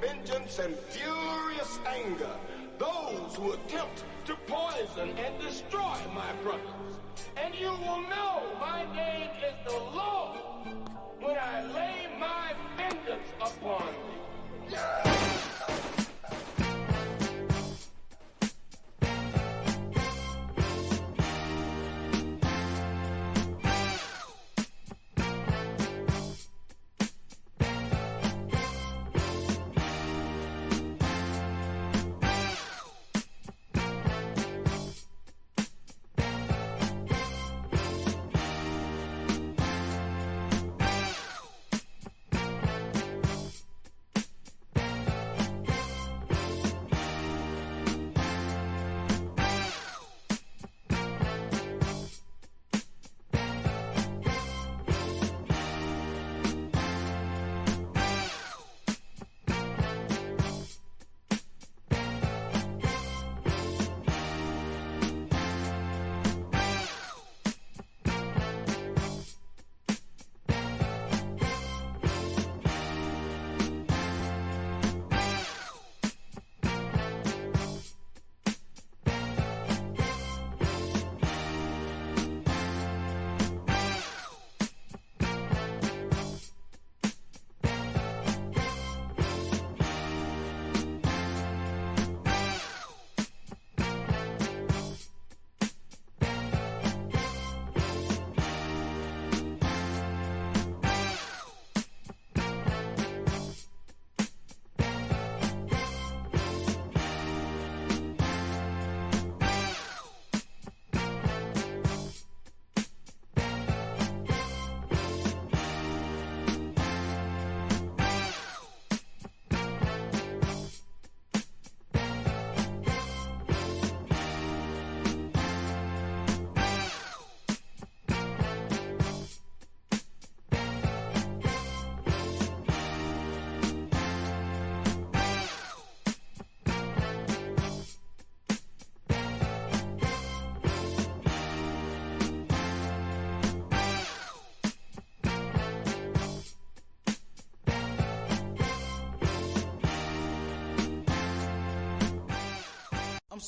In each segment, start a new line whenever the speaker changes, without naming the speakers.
vengeance and furious anger those who attempt to poison and destroy my brothers. And you will know my name is the Lord when I lay my vengeance upon thee.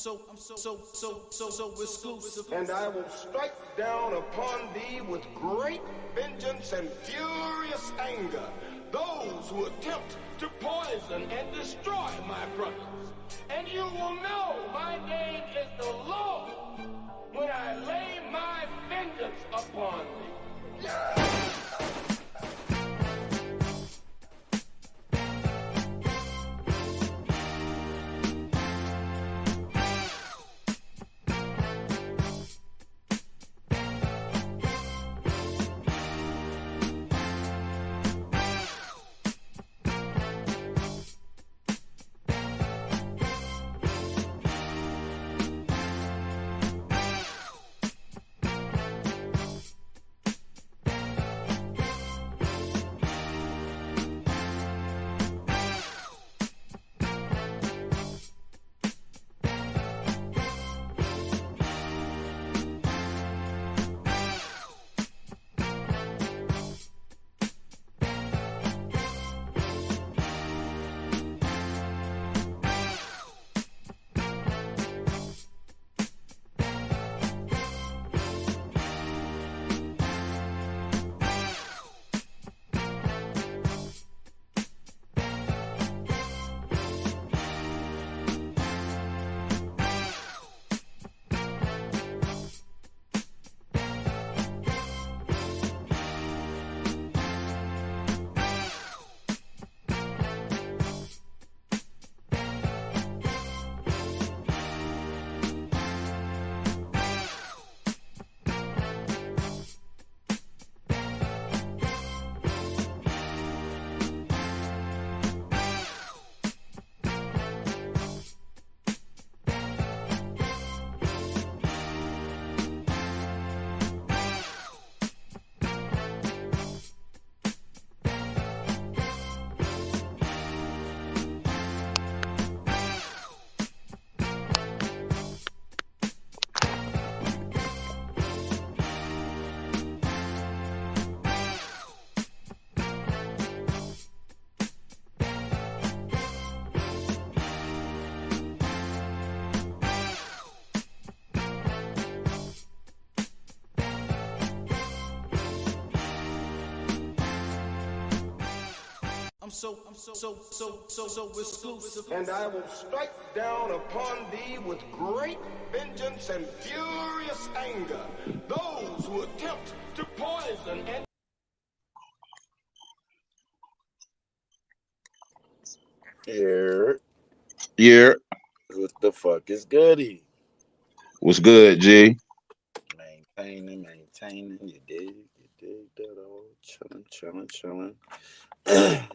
So exclusive.
And I will strike down upon thee with great vengeance and furious anger those who attempt to poison and destroy my brothers. And you will know my name is the Lord when I lay my vengeance upon thee. exclusive. And I will strike down upon thee with great vengeance and furious anger those who attempt to poison and
Yeah.
What the fuck is goody?
What's good, G?
Maintaining. You dig that all. Chilling.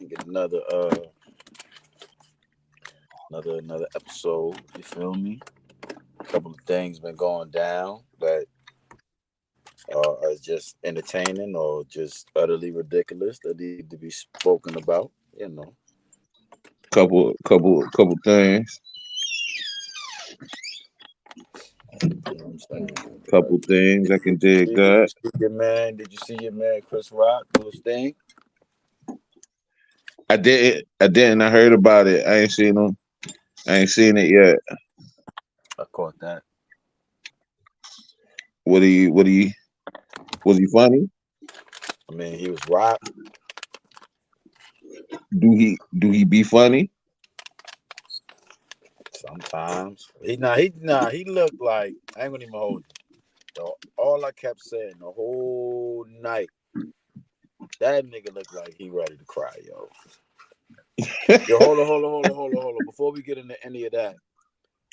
Get another episode. You feel me? A couple of things been going down that are just entertaining or just utterly ridiculous that need to be spoken about. You know.
Couple things.
You know what I'm saying?
Couple things. I can dig that.
Did you see your man Chris Rock do his thing?
I didn't. I heard about it. I ain't seen him. I ain't seen it yet.
I caught that.
Was he funny?
I mean, he was Rock.
Do he be funny?
Sometimes he looked like, I ain't gonna even hold you. All I kept saying the whole night, that nigga looked like he ready to cry, yo. Yo, hold on. Before we get into any of that,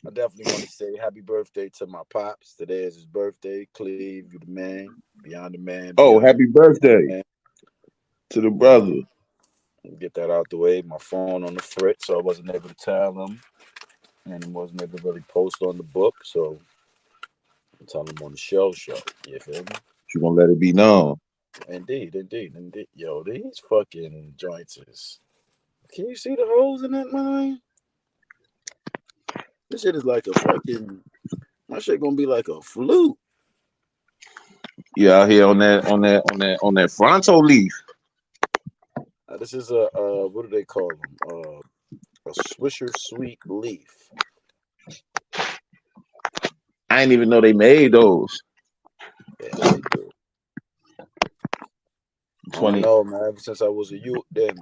I definitely want to say happy birthday to my pops. Today is his birthday. Cleve, you the man, beyond the man.
Oh, happy birthday to the brother.
Get that out the way. My phone on the fritz, so I wasn't able to tell him, and he wasn't able to really post on the book, so I'm telling him on the show. You feel me?
You gonna let it be known?
Indeed. Yo, these fucking joints is. Can you see the holes in that mine? This shit is like a fucking. My shit gonna be like a flute.
Yeah, out here on that fronto leaf.
This is a what do they call them? A Swisher Sweet Leaf.
I didn't even know they made those.
Yeah, they do.
20.
I don't know, man. Ever since I was a youth, then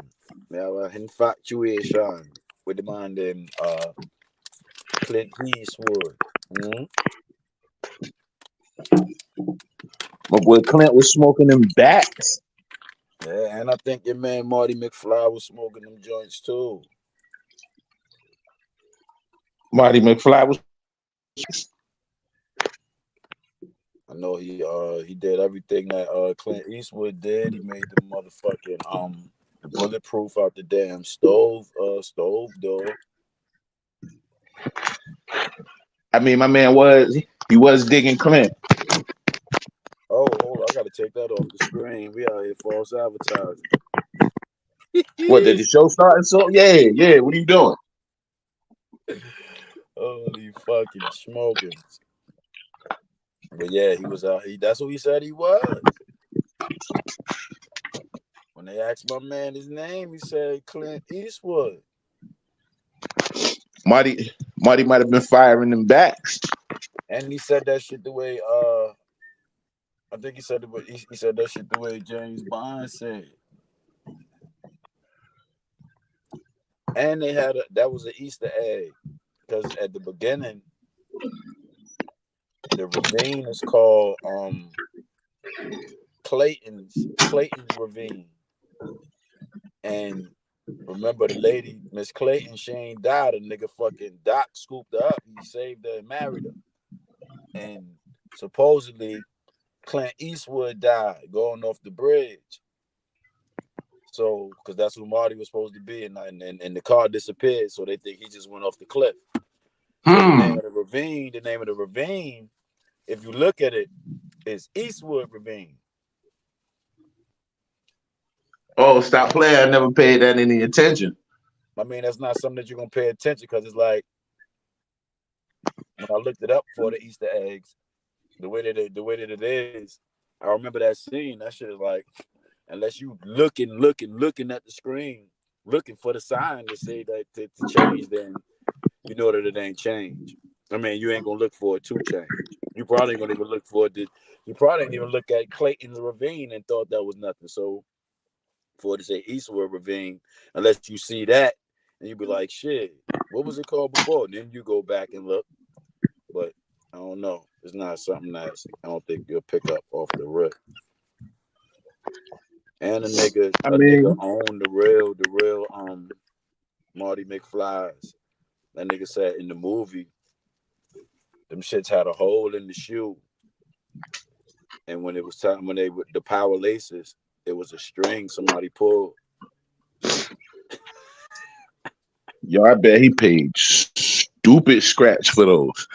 our infatuation with the man, them Clint Eastwood.
My boy Clint was smoking them bats.
Yeah, and I think your man Marty McFly was smoking them joints too.
Marty McFly was.
I know he did everything that Clint Eastwood did. He made the motherfucking the bulletproof out the damn stove door.
I mean, my man was digging Clint.
Oh, hold on, I gotta take that off the screen. We out here false advertising.
What, did the show start? So yeah. What are you doing?
Holy fucking smoking. But yeah, he was out. That's what he said he was. When they asked my man his name, he said Clint Eastwood.
Marty might have been firing them backs.
And he said that shit the way I think he said that shit the way James Bond said. And they had that was an Easter egg because at the beginning the ravine is called Clayton's Ravine. And remember the lady, Miss Clayton, she ain't died. A nigga fucking Doc scooped her up. He saved her and married her. And supposedly Clint Eastwood died going off the bridge. So, because that's who Marty was supposed to be, and the car disappeared, so they think he just went off the cliff. So the name of the ravine, if you look at it, is Eastwood Ravine.
Oh, stop playing! I never paid that any attention.
I mean, that's not something that you're gonna pay attention because it's like when I looked it up for the Easter eggs, the way that it is, I remember that scene. That shit is like, unless you looking at the screen, looking for the sign to say that to change, then you know that it ain't changed. I mean, you ain't gonna look for it to change. You probably ain't gonna even look for it. You probably ain't even look at Clayton's Ravine and thought that was nothing. So for it to say Eastwood Ravine, unless you see that and you be like, shit, what was it called before? And then you go back and look. But I don't know. It's not something that I don't think you'll pick up off the rip. And a nigga owned the real Marty McFly's. That nigga said in the movie, them shits had a hole in the shoe. And when it was time when they were the power laces, it was a string somebody pulled.
Yo, I bet he paid stupid scratch for those.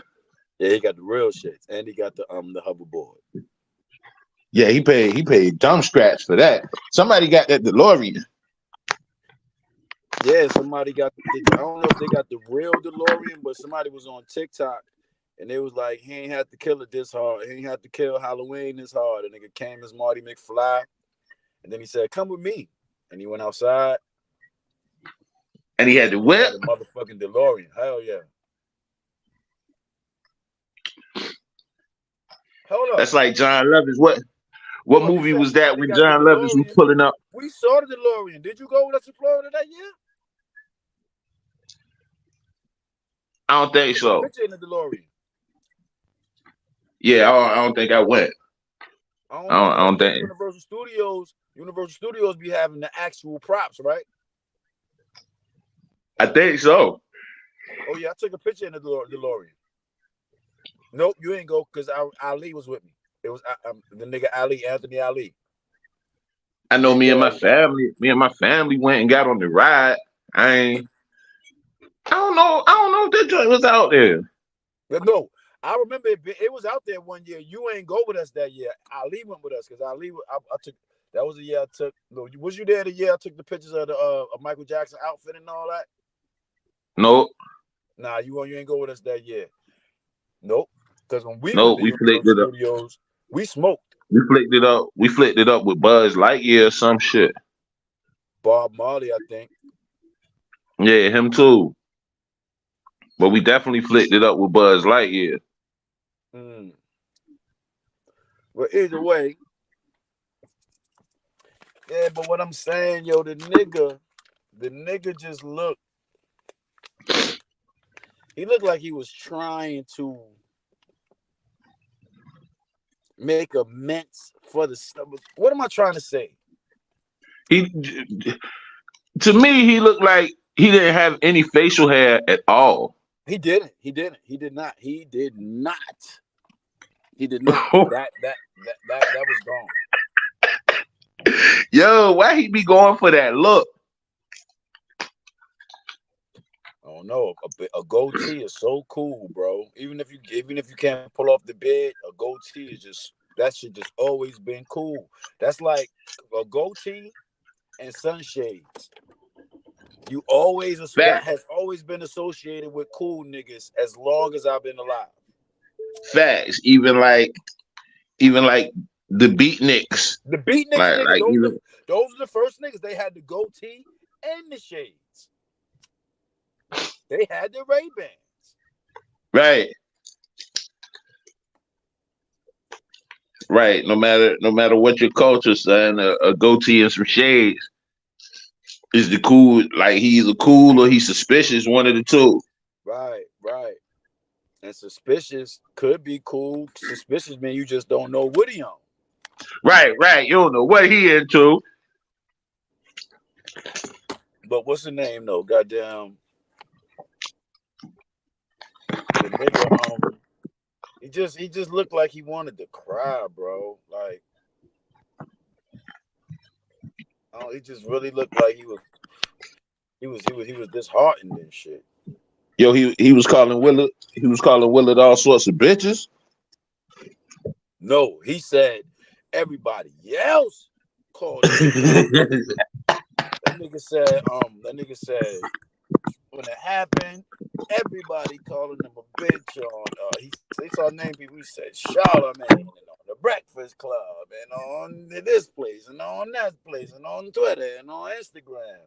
Yeah, he got the real shits, and he got the hoverboard.
Yeah, he paid dumb scratch for that. Somebody got that DeLorean.
Yeah, somebody got I don't know if they got the real DeLorean, but somebody was on TikTok and they was like, he ain't had to kill it this hard. He ain't had to kill Halloween this hard. And nigga came as Marty McFly. And then he said, come with me. And he went outside.
And he had the whip?
Had a motherfucking DeLorean. Hell yeah. Hold up.
That's like John Lovitz. What movie was that when John Lovitz was pulling up?
We saw the DeLorean. Did you go with us to Florida that year?
I don't think so.
Picture in the DeLorean.
Yeah, I don't think I went. I don't think.
Universal Studios be having the actual props, right?
I think so.
Oh yeah, I took a picture in the DeLorean. Nope, you ain't go because Ali was with me. It was the nigga Anthony Ali.
I know me and my family went and got on the ride. I don't know if that joint was out there.
But no, I remember it was out there one year. You ain't go with us that year. Ali went with us because Ali. I took. That was the year I took. No, was you there the year I took the pictures of the of Michael Jackson outfit and all that?
Nope.
Nah, you ain't go with us that year. Nope. Because when we
flicked it up.
Studios, we smoked.
We flicked it up. We flicked it up with Buzz Lightyear or some shit.
Bob Marley, I think.
Yeah, him too. But we definitely flicked it up with Buzz Lightyear.
But either way, yeah. But what I'm saying, yo, the nigga just looked. He looked like he was trying to make amends for the stuff. What am I trying to say?
To me, he looked like he didn't have any facial hair at all.
He didn't. He did not. That was gone.
Yo, why he be going for that look?
I don't know. A goatee is so cool, bro. Even if you can't pull off the bed, a goatee is that shit just always been cool. That's like a goatee and sunshades. That has always been associated with cool niggas as long as I've been alive. Facts.
Even like the beatniks.
The beatniks, niggas, those are the first niggas. They had the goatee and the shades. They had the Ray-Bans.
Right. Right. No matter what your culture saying, a goatee and some shades is the cool. Like he's either cool or he's suspicious. One of the two.
Right. And suspicious could be cool. Suspicious mean you just don't know what he on.
Right. You don't know what he into.
But what's the name though? Goddamn. The nigga, he just looked like he wanted to cry, bro. Like, he just really looked like he was disheartened and shit.
Yo, he was calling Willard. He was calling Willard all sorts of bitches.
No, he said everybody else called him. That nigga said when it happened, everybody calling him a bitch on. He saw name people. He said Charlamagne and on the Breakfast Club and on this place and on that place and on Twitter and on Instagram,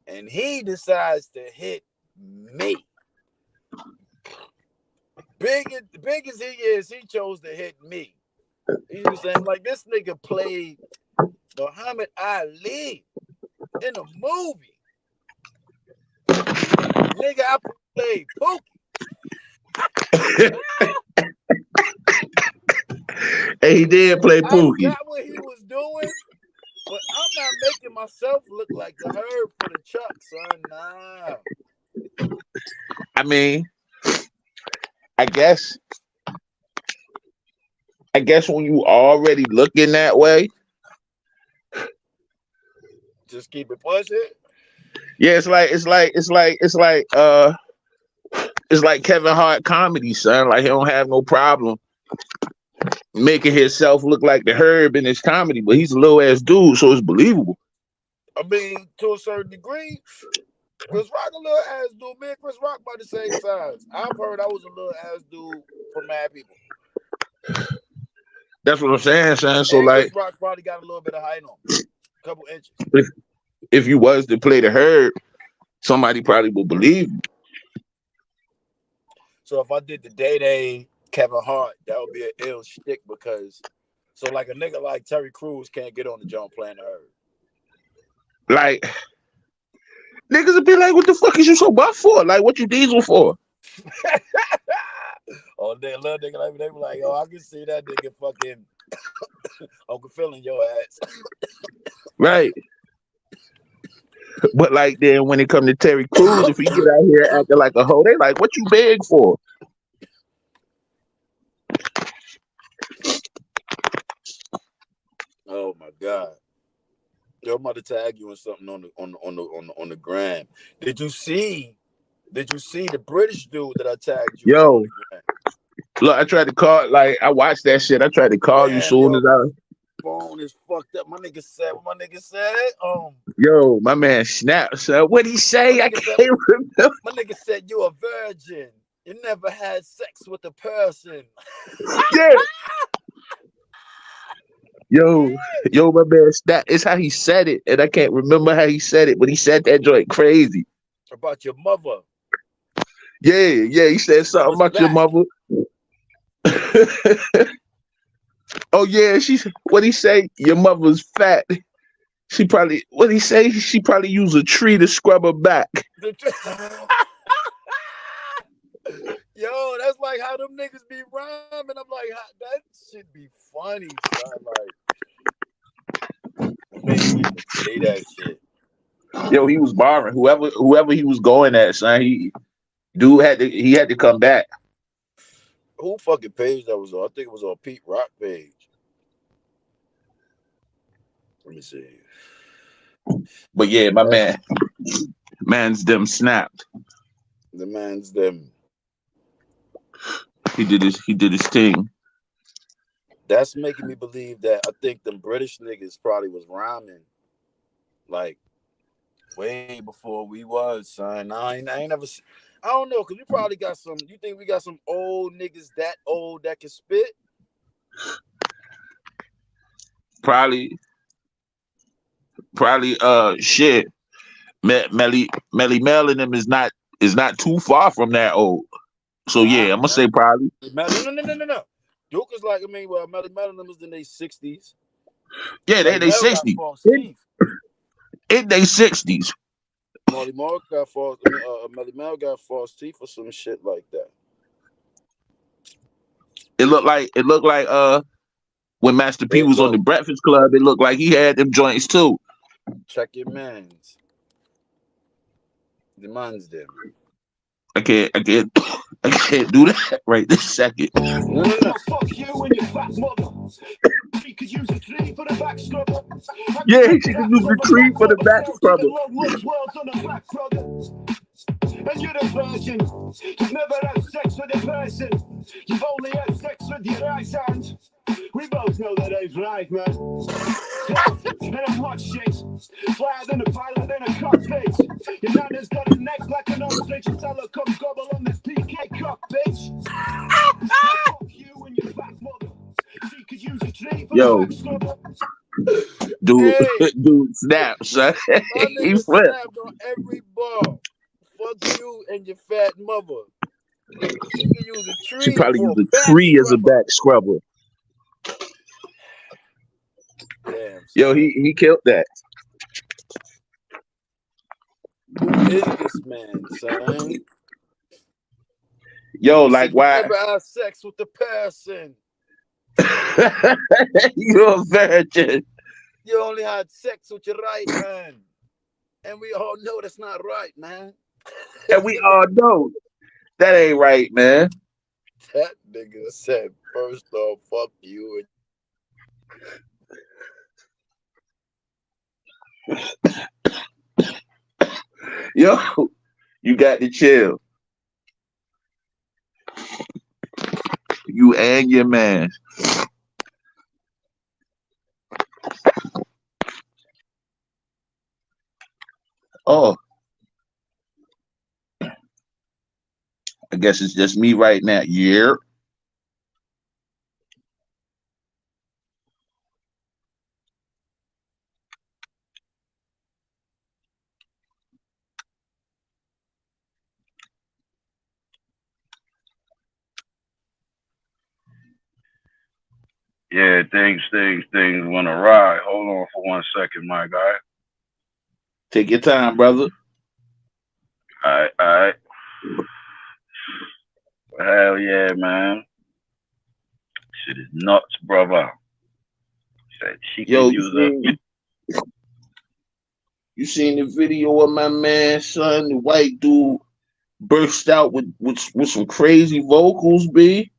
and he decides to hit me. Big as he is, he chose to hit me. He was saying like this nigga played Muhammad Ali in a movie. Nigga, I played Pookie.
And he did play Pookie.
I got what he was doing, but I'm not making myself look like the Herb for the Chuck, son. Nah.
I mean, I guess when you already looking that way,
just keep it pushing.
yeah, it's like Kevin Hart comedy, son. Like he don't have no problem making himself look like the Herb in his comedy, but he's a little ass dude, so it's believable.
I mean, to a certain degree, Chris Rock a little ass dude. Me and Chris Rock about the same size. I've heard I was a little ass dude for mad people.
That's what I'm saying, son. So
and
like,
Chris Rock probably got a little bit of height on him, a couple inches.
If you was to play the Herb, somebody probably would believe you.
So if I did the Day Kevin Hart, that would be an ill shtick because, so like a nigga like Terry Crews can't get on the jump playing the Herb.
Like, niggas would be like, what the fuck is you so buff for? Like, what you diesel for?
Oh, they little nigga like me, they be like, oh, I can see that nigga fucking Uncle Phil in your ass.
Right. But like then when it come to Terry Crews, if he get out here acting like a hoe, they like, what you beg for?
Oh my God. Yo, I'm about to tag you in something on the gram. Did you see the British dude that I tagged you?
Yo, look, I tried to call, like I watched that shit. I tried to call you soon as I
phone is fucked up. My nigga said.
Yo, my man snapped. So what he say? I can't remember.
My nigga said you a virgin. You never had sex with a person.
Yeah. Yo, my man snapped. It's how he said it, and I can't remember how he said it, but he said that joint crazy.
About your mother.
Yeah. He said something about your mother. Oh yeah, what he say? Your mother's fat. She probably use a tree to scrub her back.
Yo, that's like how them niggas be rhyming. I'm like, that should be funny, son. Like, man, say that shit.
Yo, he was barring whoever he was going at, son. He had to come back.
Who fucking page that was on? I think it was on Pete Rock page. Let me see.
But yeah, my man's them snapped.
The man's them.
He did his thing.
That's making me believe that I think them British niggas probably was rhyming like way before we was, son. I ain't never. I don't know, cause we probably got some. You think we got some old niggas that old that can spit?
Probably. Shit. Melly Mel and them is not too far from that old. So yeah, I'm gonna say probably.
No. Duke is like, well, Melly Mel and them is in their 60s.
Yeah, they 60s. In their 60s.
Melly Mel got false teeth or some shit like that.
It looked like when Master P was on the Breakfast Club, it looked like he had them joints too.
Check your mans. The man's them.
I can't do that right this second.
No.
Fuck you and your fat mother. She could use a tree for the back scrubber.
Yeah, she could use a tree for the back scrubber.
And you're a virgin. You've never had sex with a person. You've only had sex with your right hand. We both know that ain't right, man. And I'm hot shit. Flyer than a pilot in a cockpit. Your nana's got a neck like an ostrich. Tell her come gobble on this PK cock, bitch. Fuck you and your fat mother. She could use a tree for the back scrubber.
Dude, snap, son. He
snapped on every ball. Fuck you and your fat mother. She could use a tree.
She probably use a tree as a back scrubber.
Damn.
Yo, he killed that.
Who is this man, son?
Yo,
So
like
you
why?
never have sex with the person.
You're a virgin.
You only had sex with your right hand. And we all know that's not right, man.
And we all know that ain't right, man.
That nigga said, first off, fuck you.
Yo, you got to chill. You and your man. Oh, I guess it's just me right now. Yeah.
Yeah, things want to ride. Hold on for 1 second, my guy.
Take your time, brother.
All right. Hell yeah, man. Shit is nuts, brother. Said she could
Yo,
use a.
you seen the video of my man, son, the white dude burst out with some crazy vocals, B.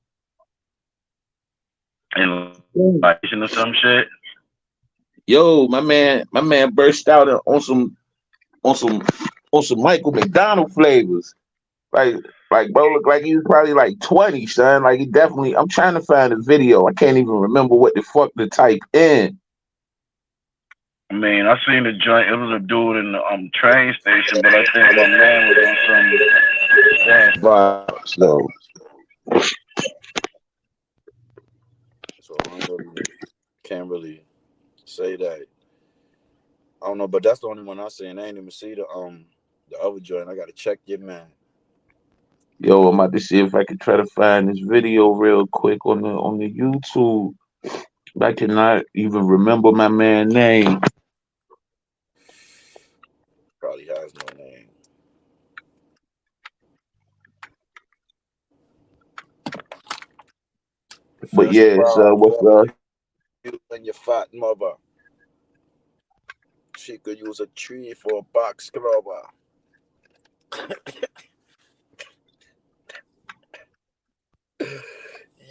In like or some shit.
Yo, my man burst out on some on some Michael McDonald flavors. Like like bro looked like he was probably like 20, son. Like he definitely I'm trying to find a video. I can't even remember what the fuck to type in.
I mean, I seen the joint. It was a dude in the train station, but I think my man was on some dance.
Vibes though.
So can't really say that. I don't know, but that's the only one I seen. I ain't even see the other joint. I gotta check your man.
Yo, I'm about to see if I can try to find this video real quick on the YouTube. I cannot even remember my man's name.
Probably has no name.
But
First of
yeah,
all,
so what's
fuck you and your fat mother. She could use a tree for a box scrubber.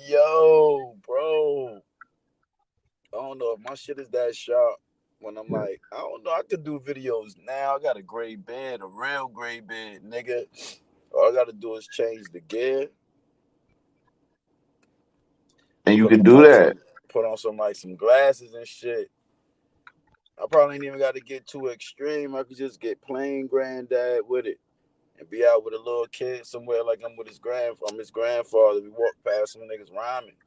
Yo, bro. I don't know if my shit is that sharp. When I'm like, I don't know, I could do videos now. I got a gray bed, a real gray bed, nigga. All I gotta do is change the gear,
and you
put
can
on
do
like
that.
some glasses and shit. I probably ain't even got to get too extreme. I could just get plain granddad with it and be out with a little kid somewhere like I'm with his grandfather. We walk past some niggas rhyming.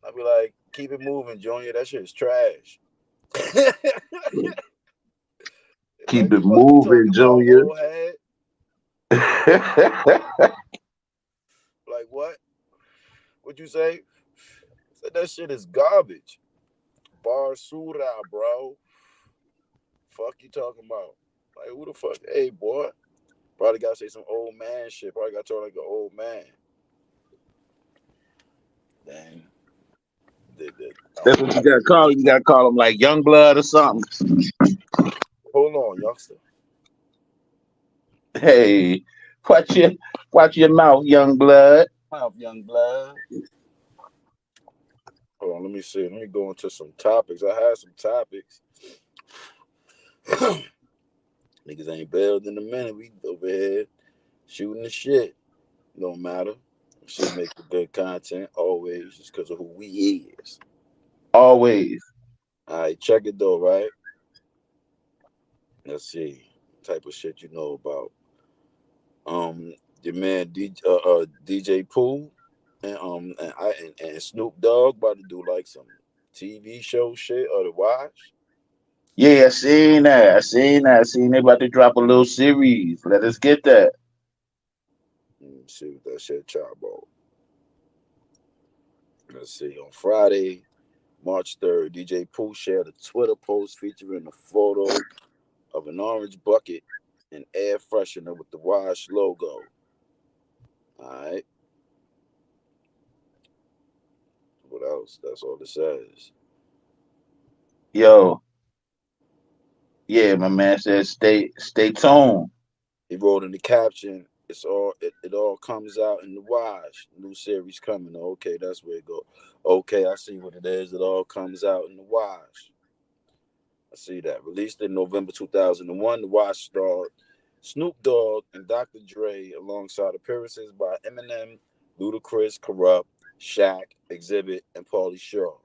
I'd be like, keep it moving, Junior. That shit is trash.
Keep
Like,
it
fuck you
moving,
talking about,
Junior.
old head? Like, what? What'd you say? Said that shit is garbage. Barsura, bro. Fuck you talking about? Like, who the fuck? Hey, boy. Probably gotta say some old man shit. Probably gotta talk like an old man. Dang.
That's what you gotta call him. You gotta call him like young blood or something.
Hold on, youngster.
Hey, watch your mouth, young blood.
Mouth, young blood. Hold on, let me see. Let me go into some topics. I had some topics. Niggas ain't bailed in a minute. We over here shooting the shit. Don't matter. Shit make the good content always just because of who we is.
Always.
All right, check it though, right? Let's see. Type of shit you know about. Your man DJ Pooh and Snoop Dogg about to do like some TV show shit or to watch.
Yeah, I seen that. I seen they about to drop a little series. Let us get that.
Let me see what that shit chop about. Let's see. On Friday, March 3rd, DJ Pooh shared a Twitter post featuring a photo of an orange bucket and air freshener with the Wash logo. All right. What else? That's all it says.
Yo, yeah, my man says stay tuned.
He wrote in the caption, it all comes out in the wash. New series coming. Okay, that's where it go. Okay, I see what it is. It all comes out in the wash. I see that. Released in November 2001, the wash starred Snoop Dogg and Dr. Dre alongside appearances by Eminem, Ludacris, Corrupt, Shaq, Exhibit, and Pauly Shaw.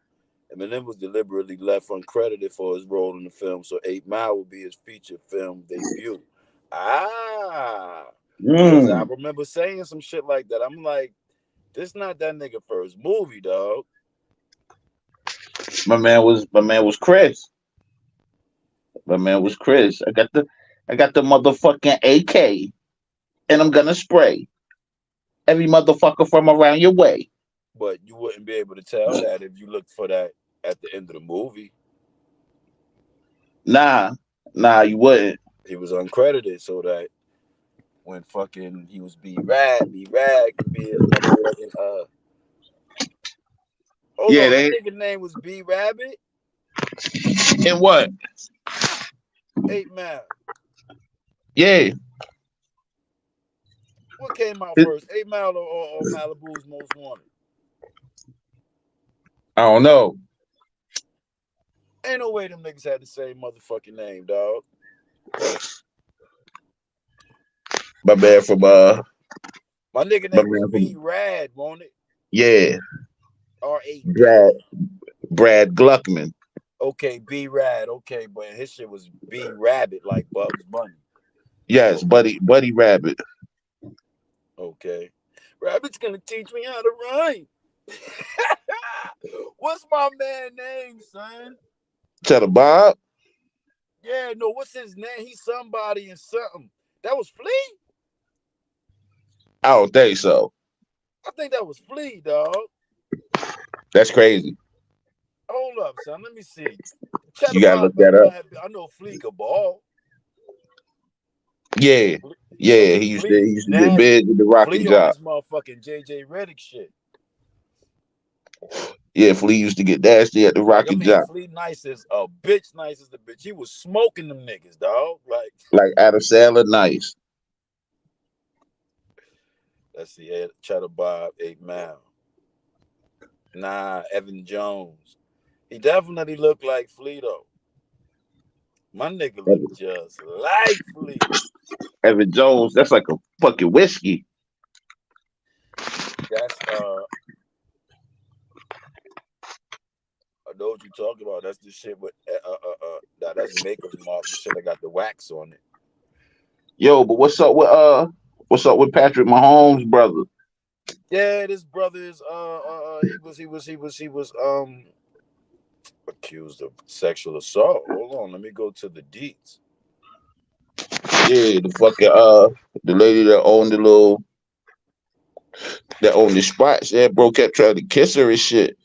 Eminem was deliberately left uncredited for his role in the film, so 8 Mile will be his feature film debut. Because I remember saying some shit like that. I'm like, this not that nigga first movie, dog.
My man was Chris. My man was Chris. I got the motherfucking AK, and I'm gonna spray every motherfucker from around your way.
But you wouldn't be able to tell that if you looked for that at the end of the movie.
Nah, you wouldn't.
He was uncredited, so that when fucking he was B-Rad could be a motherfucking hold on, that nigga name was B-Rabbit?
And what?
8 Mile.
Yeah.
What came out first, 8 Mile or Malibu's Most Wanted?
I don't know.
Ain't no way them niggas had the same motherfucking name, dog.
My man from
my nigga name was B-Rad, won't it?
Yeah.
R-A-D.
Brad Gluckman.
Okay, B-Rad. Okay, but his shit was B-Rabbit, like Bugs Bunny.
Yes,
okay.
Buddy Rabbit.
Okay. Rabbit's gonna teach me how to rhyme. What's my man name, son?
Cheddar Bob?
Yeah, no, what's his name? He's somebody and something. That was Flea?
I don't think so.
I think that was Flea, dog.
That's crazy.
Hold up, son. Let me see. Cheddar
you gotta
Bob,
look that up.
I know Flea could ball.
Yeah. He used to get big with the rocking job.
Flea on this motherfucking JJ Redick shit.
Yeah, Flea used to get nasty at the rocking job.
Flea nice as a bitch, nice as the bitch. He was smoking them niggas, dog.
Like Adam Sandler, nice.
Let's see, Cheddar Bob, 8 Mile. Nah, Evan Jones. He definitely looked like Flea, though. My nigga looked just like Flea.
Evan Jones, that's like a fucking whiskey.
That's I know what you're talking about. That's the shit with that's Maker's Mark. The shit that got the wax on it.
Yo, but what's up with Patrick Mahomes' brother?
Yeah, this brother is he was accused of sexual assault. Hold on, let me go to the deets.
Yeah, the fucking the lady that owned the spots, yeah, bro, kept trying to kiss her and shit.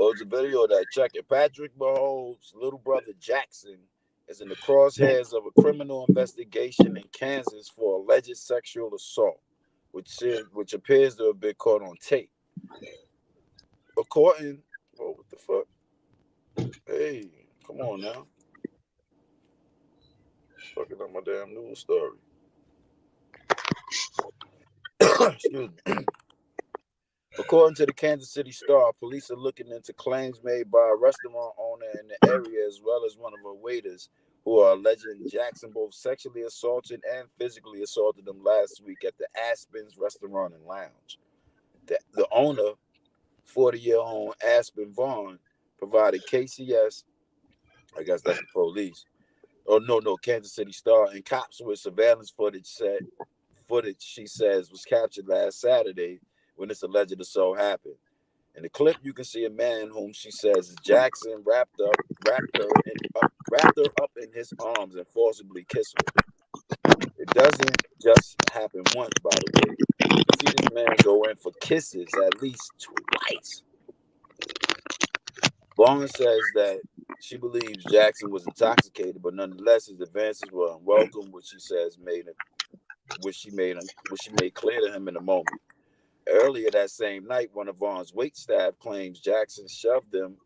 Oh, it's a video of that. Check it. Patrick Mahomes' little brother Jackson is in the crosshairs of a criminal investigation in Kansas for alleged sexual assault, which appears to have been caught on tape. According, what the fuck? Hey, come on now. Fucking up my damn news story. Excuse me. According to the Kansas City Star, police are looking into claims made by a restaurant owner in the area as well as one of her waiters who are alleging Jackson both sexually assaulted and physically assaulted them last week at the Aspen's Restaurant and Lounge. The owner, 40-year-old Aspen Vaughn, provided KCS, I guess that's the police. Oh, no, Kansas City Star, and cops with surveillance footage, she says, was captured last Saturday when this alleged assault happened. In the clip, you can see a man whom she says is Jackson wrapped her up in his arms and forcibly kissed her. It doesn't just happen once, by the way. You can see this man go in for kisses at least twice. Vaughn says that She believes Jackson was intoxicated, but nonetheless his advances were unwelcome, which she says which she made clear to him in a moment. Earlier that same night, one of Vaughn's wait staff claims Jackson shoved him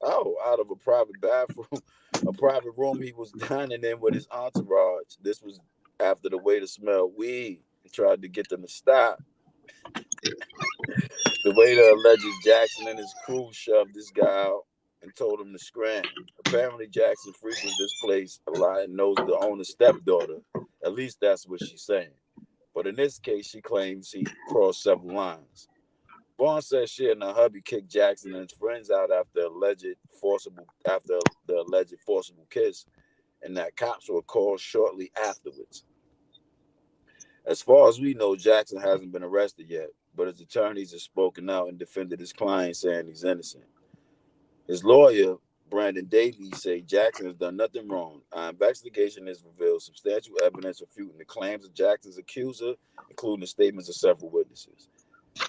out of a private bathroom, a private room he was dining in with his entourage. This was after the waiter smelled weed and tried to get them to stop. The waiter alleges Jackson and his crew shoved this guy out and told him to scram. Apparently, Jackson frequents this place a lot and knows the owner's stepdaughter. At least that's what she's saying. But in this case, she claims he crossed several lines. Vaughn says she and her hubby kicked Jackson and his friends out after the alleged forcible kiss, and that cops were called shortly afterwards. As far as we know, Jackson hasn't been arrested yet, but his attorneys have spoken out and defended his client, saying he's innocent. His lawyer, Brandon Davies, said Jackson has done nothing wrong. Our investigation has revealed substantial evidence refuting the claims of Jackson's accuser, including the statements of several witnesses.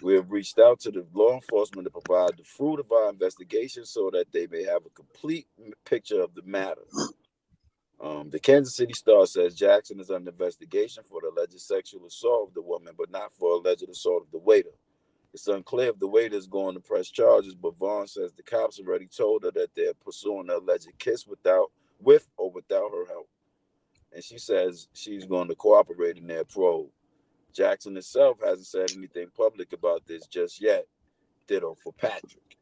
We have reached out to the law enforcement to provide the fruit of our investigation so that they may have a complete picture of the matter. The Kansas City Star says Jackson is under investigation for the alleged sexual assault of the woman, but not for alleged assault of the waiter. It's unclear if the waiter is going to press charges, but Vaughn says the cops already told her that they're pursuing the alleged kiss with or without her help. And she says she's going to cooperate in their probe. Jackson himself hasn't said anything public about this just yet. Ditto for Patrick.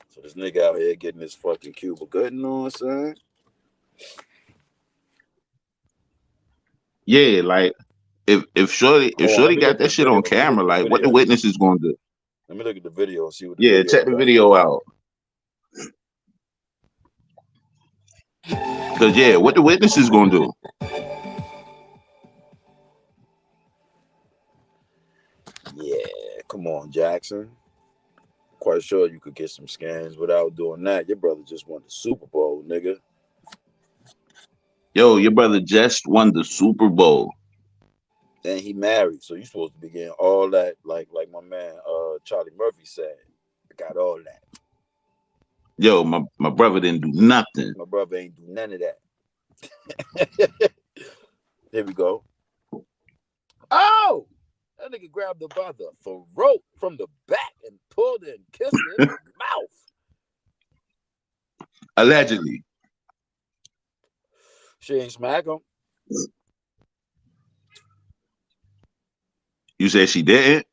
So this nigga out here getting his fucking Cuba Gooding on, son.
Yeah, like if Shorty got that shit on camera, like what the witness is gonna do?
Let me look at the video and see what.
Check the video out. Cause what the witness is gonna do?
Yeah, come on, Jackson. Quite sure you could get some scans without doing that. Your brother just won the Super Bowl, nigga.
Yo, your brother just won the Super Bowl.
And he married, so you're supposed to be getting all that, like my man Charlie Murphy said. I got all that.
Yo, my brother didn't do nothing.
My brother ain't do none of that. Here we go. Oh! That nigga grabbed the by the throat from the back and pulled it and kissed it in his mouth.
Allegedly.
She ain't smack him.
You said she didn't?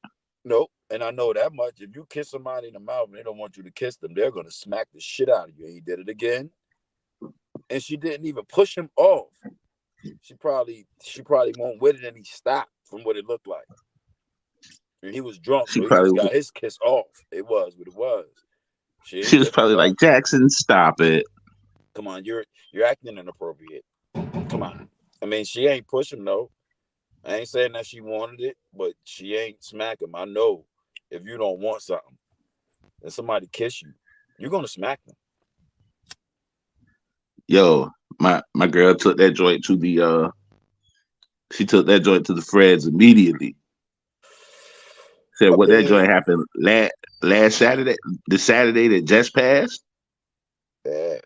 Nope. And I know that much. If you kiss somebody in the mouth and they don't want you to kiss them, they're going to smack the shit out of you. And he did it again. And she didn't even push him off. She probably won't with it, and he stopped from what it looked like. And he was drunk, so he just got his kiss off. It was what it was.
She was probably like, Jackson, stop it.
Come on, you're acting inappropriate. Come on. I mean, she ain't pushing though. I ain't saying that she wanted it, but she ain't smack him. I know if you don't want something and somebody kiss you, you're gonna smack them.
Yo, my girl took that joint to the Freds immediately. Said what that joint happened last Saturday, the Saturday that just passed.
Yeah.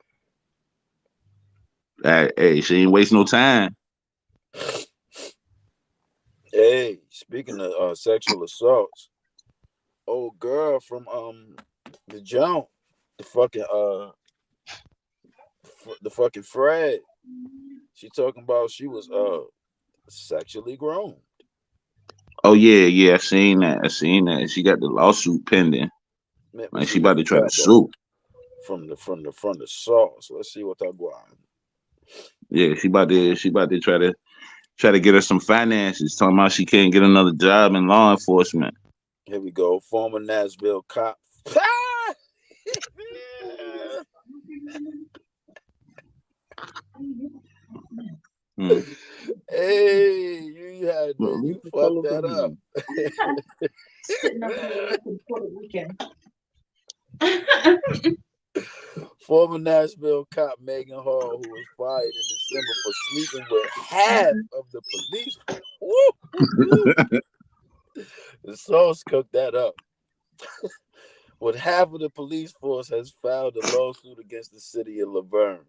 Hey, she ain't waste no time.
Hey, speaking of sexual assaults, old girl from the jump, the fucking Fred, she talking about she was sexually groomed.
Oh yeah, I seen that. She got the lawsuit pending. Man, she about to try to sue.
From the sauce. Let's see what I got.
Yeah, she about to try to get her some finances. Talking about she can't get another job in law enforcement.
Here we go. Former Nashville cop. Hey, you fucked that up. Former Nashville cop Maegan Hall, who was fired in December for sleeping with half of the police. The sauce cooked that up. with half of the police force has filed a lawsuit against the city of Laverne.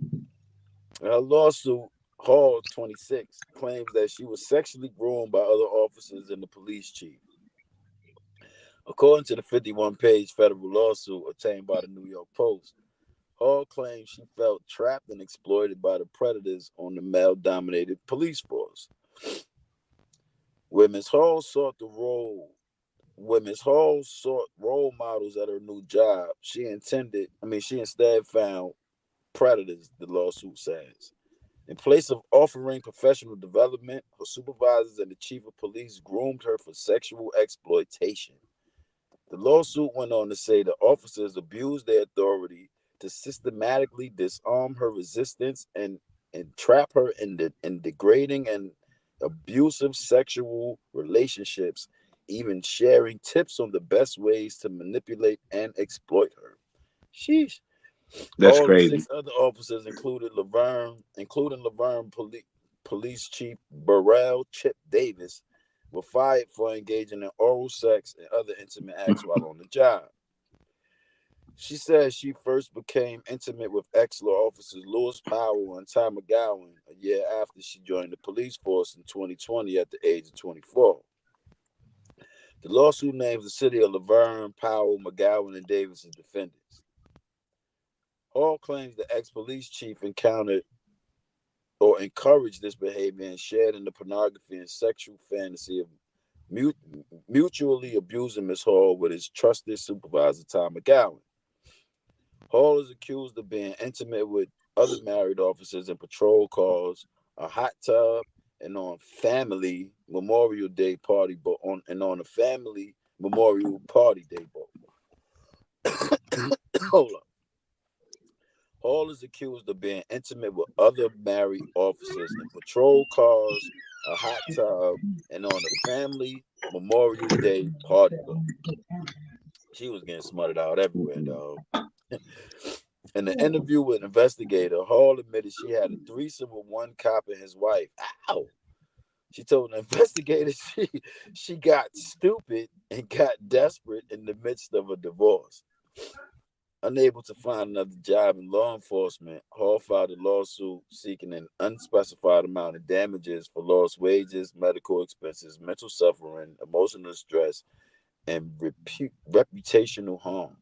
In her lawsuit, Hall, 26, claims that she was sexually groomed by other officers and the police chief. According to the 51-page federal lawsuit obtained by the New York Post, Hall claims she felt trapped and exploited by the predators on the male-dominated police force. When Ms. Hall sought role models at her new job, she instead found predators, the lawsuit says. In place of offering professional development, her supervisors and the chief of police groomed her for sexual exploitation. The lawsuit went on to say the officers abused their authority to systematically disarm her resistance and trap her in degrading and abusive sexual relationships, even sharing tips on the best ways to manipulate and exploit her. Sheesh.
That's
All and
crazy.
6 other officers, including Laverne Police Chief Burrell Chip Davis, were fired for engaging in oral sex and other intimate acts while on the job. She said she first became intimate with ex-law officers Lewis Powell and Ty McGowan a year after she joined the police force in 2020 at the age of 24. The lawsuit names the city of Laverne, Powell, McGowan, and Davis as defendants. Hall claims the ex-police chief encountered or encouraged this behavior and shared in the pornography and sexual fantasy of mutually abusing Ms. Hall with his trusted supervisor, Ty McGowan. Hall is accused of being intimate with other married officers in patrol cars, a hot tub, and on Family Memorial Day party, on a Family Memorial Party Day boat. Hold up. Hall is accused of being intimate with other married officers in patrol cars, a hot tub, and on a Family Memorial Day party boat. She was getting smutted out everywhere, dog. In an interview with an investigator, Hall admitted she had a threesome with one cop and his wife. Ow! She told an investigator she got stupid and got desperate in the midst of a divorce. Unable to find another job in law enforcement, Hall filed a lawsuit seeking an unspecified amount of damages for lost wages, medical expenses, mental suffering, emotional stress, and reputational harm.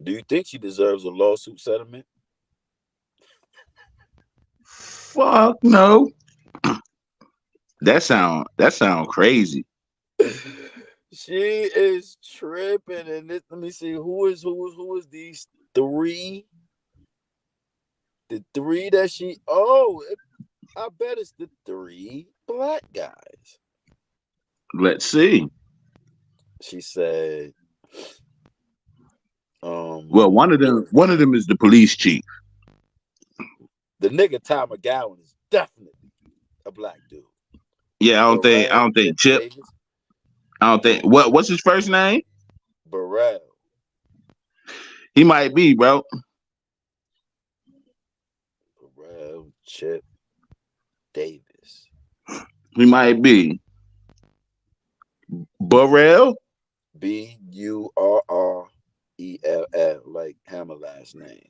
Do you think she deserves a lawsuit settlement?
Fuck no. That sound crazy.
She is tripping, and let me see who is these 3? The 3 that she. I bet it's the 3 black guys.
Let's see.
She said.
Well, one of them is the police chief.
The nigga Ty McGowan is definitely a black dude.
Yeah, I don't think Chip. Davis. I don't think what's his first name?
Burrell.
He might be, bro.
Burrell Chip Davis.
He might be. Burrell?
Burrell, like Hammer last name.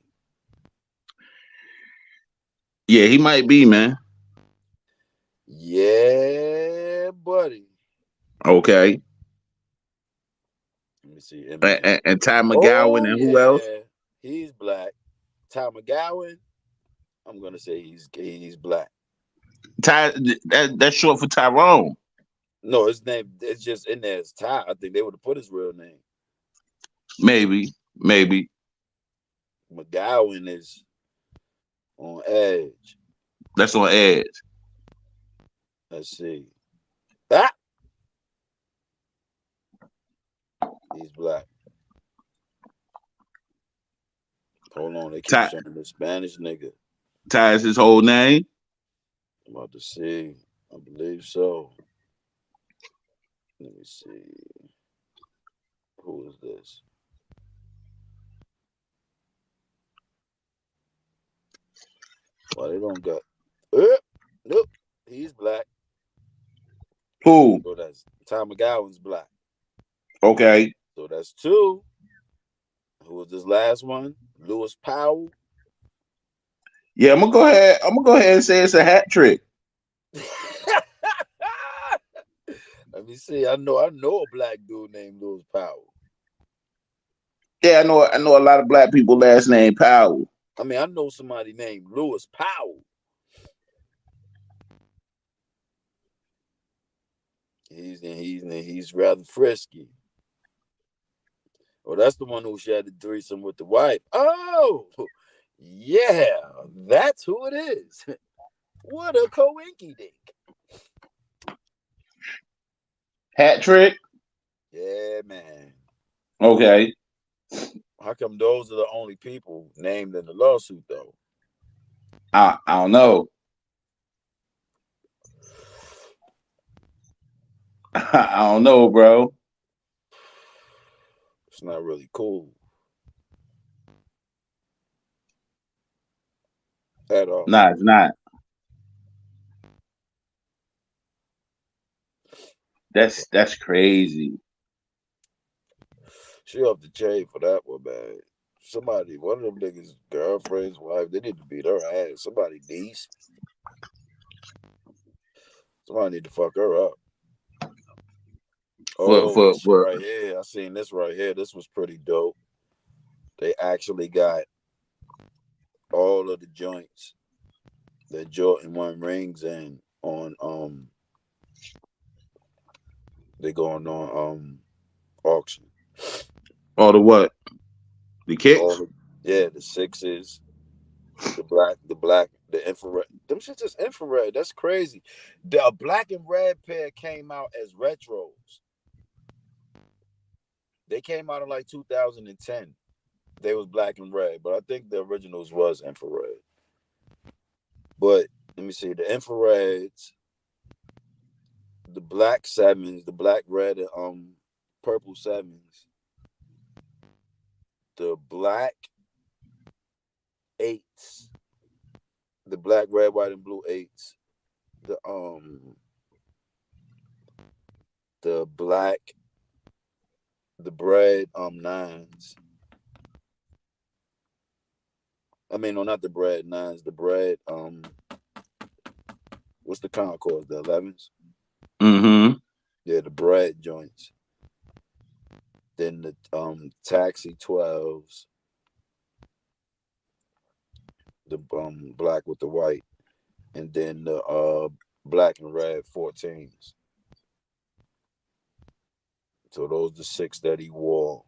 Yeah, he might be, man.
Yeah, buddy.
Okay.
Let me see.
And Ty McGowan and who else?
He's black. Ty McGowan, I'm gonna say he's black.
Ty, that's short for Tyrone.
No, his name it's just in there as Ty. I think they would have put his real name.
Maybe.
McGowan is on Edge.
That's on Edge.
Let's see. He's black. Hold on, they keep showing the Spanish nigga.
Ty is his whole name?
I'm about to see. I believe so. Let me see. Who is this? Well, they don't got. Nope. He's black.
Who?
So that's Ty McGowan's black.
Okay.
So that's two. Who was this last one? Lewis Powell.
Yeah, I'm gonna go ahead. I'm gonna go ahead and say it's a hat trick.
Let me see. I know a black dude named Lewis Powell.
Yeah, I know a lot of black people last name Powell.
I mean, I know somebody named Lewis Powell. He's rather frisky. Well, that's the one who shared the threesome with the wife. Oh, yeah, that's who it is. What a coinky dink.
Hat trick?
Yeah, man.
Okay.
How come those are the only people named in the lawsuit, though?
I don't know. I don't know, bro.
It's not really cool at all.
Nah, it's not. That's crazy.
She off the chain for that one, man. Somebody, one of them niggas' girlfriend's wife, they need to beat her ass. Somebody niece. Somebody need to fuck her up. Oh, this shit right here. I seen this right here. This was pretty dope. They actually got all of the joints that Jordan won rings in on they going on auction.
All the what? The kicks?
The sixes, the black, the infrared. Them shits is infrared. That's crazy. The black and red pair came out as retros. They came out in like 2010. They was black and red, but I think the originals was infrared. But let me see, the infrareds, the black sevens, the black, red, and purple sevens, the black eights, the black, red, white, and blue eights, the black, the bread nines. I mean, no, not the bread nines, the bread what's the Concourse, the 11s?
Mm-hmm.
Yeah, the bread joints. Then the taxi 12s. The black with the white. And then the black and red 14s. So those are the 6 that he wore,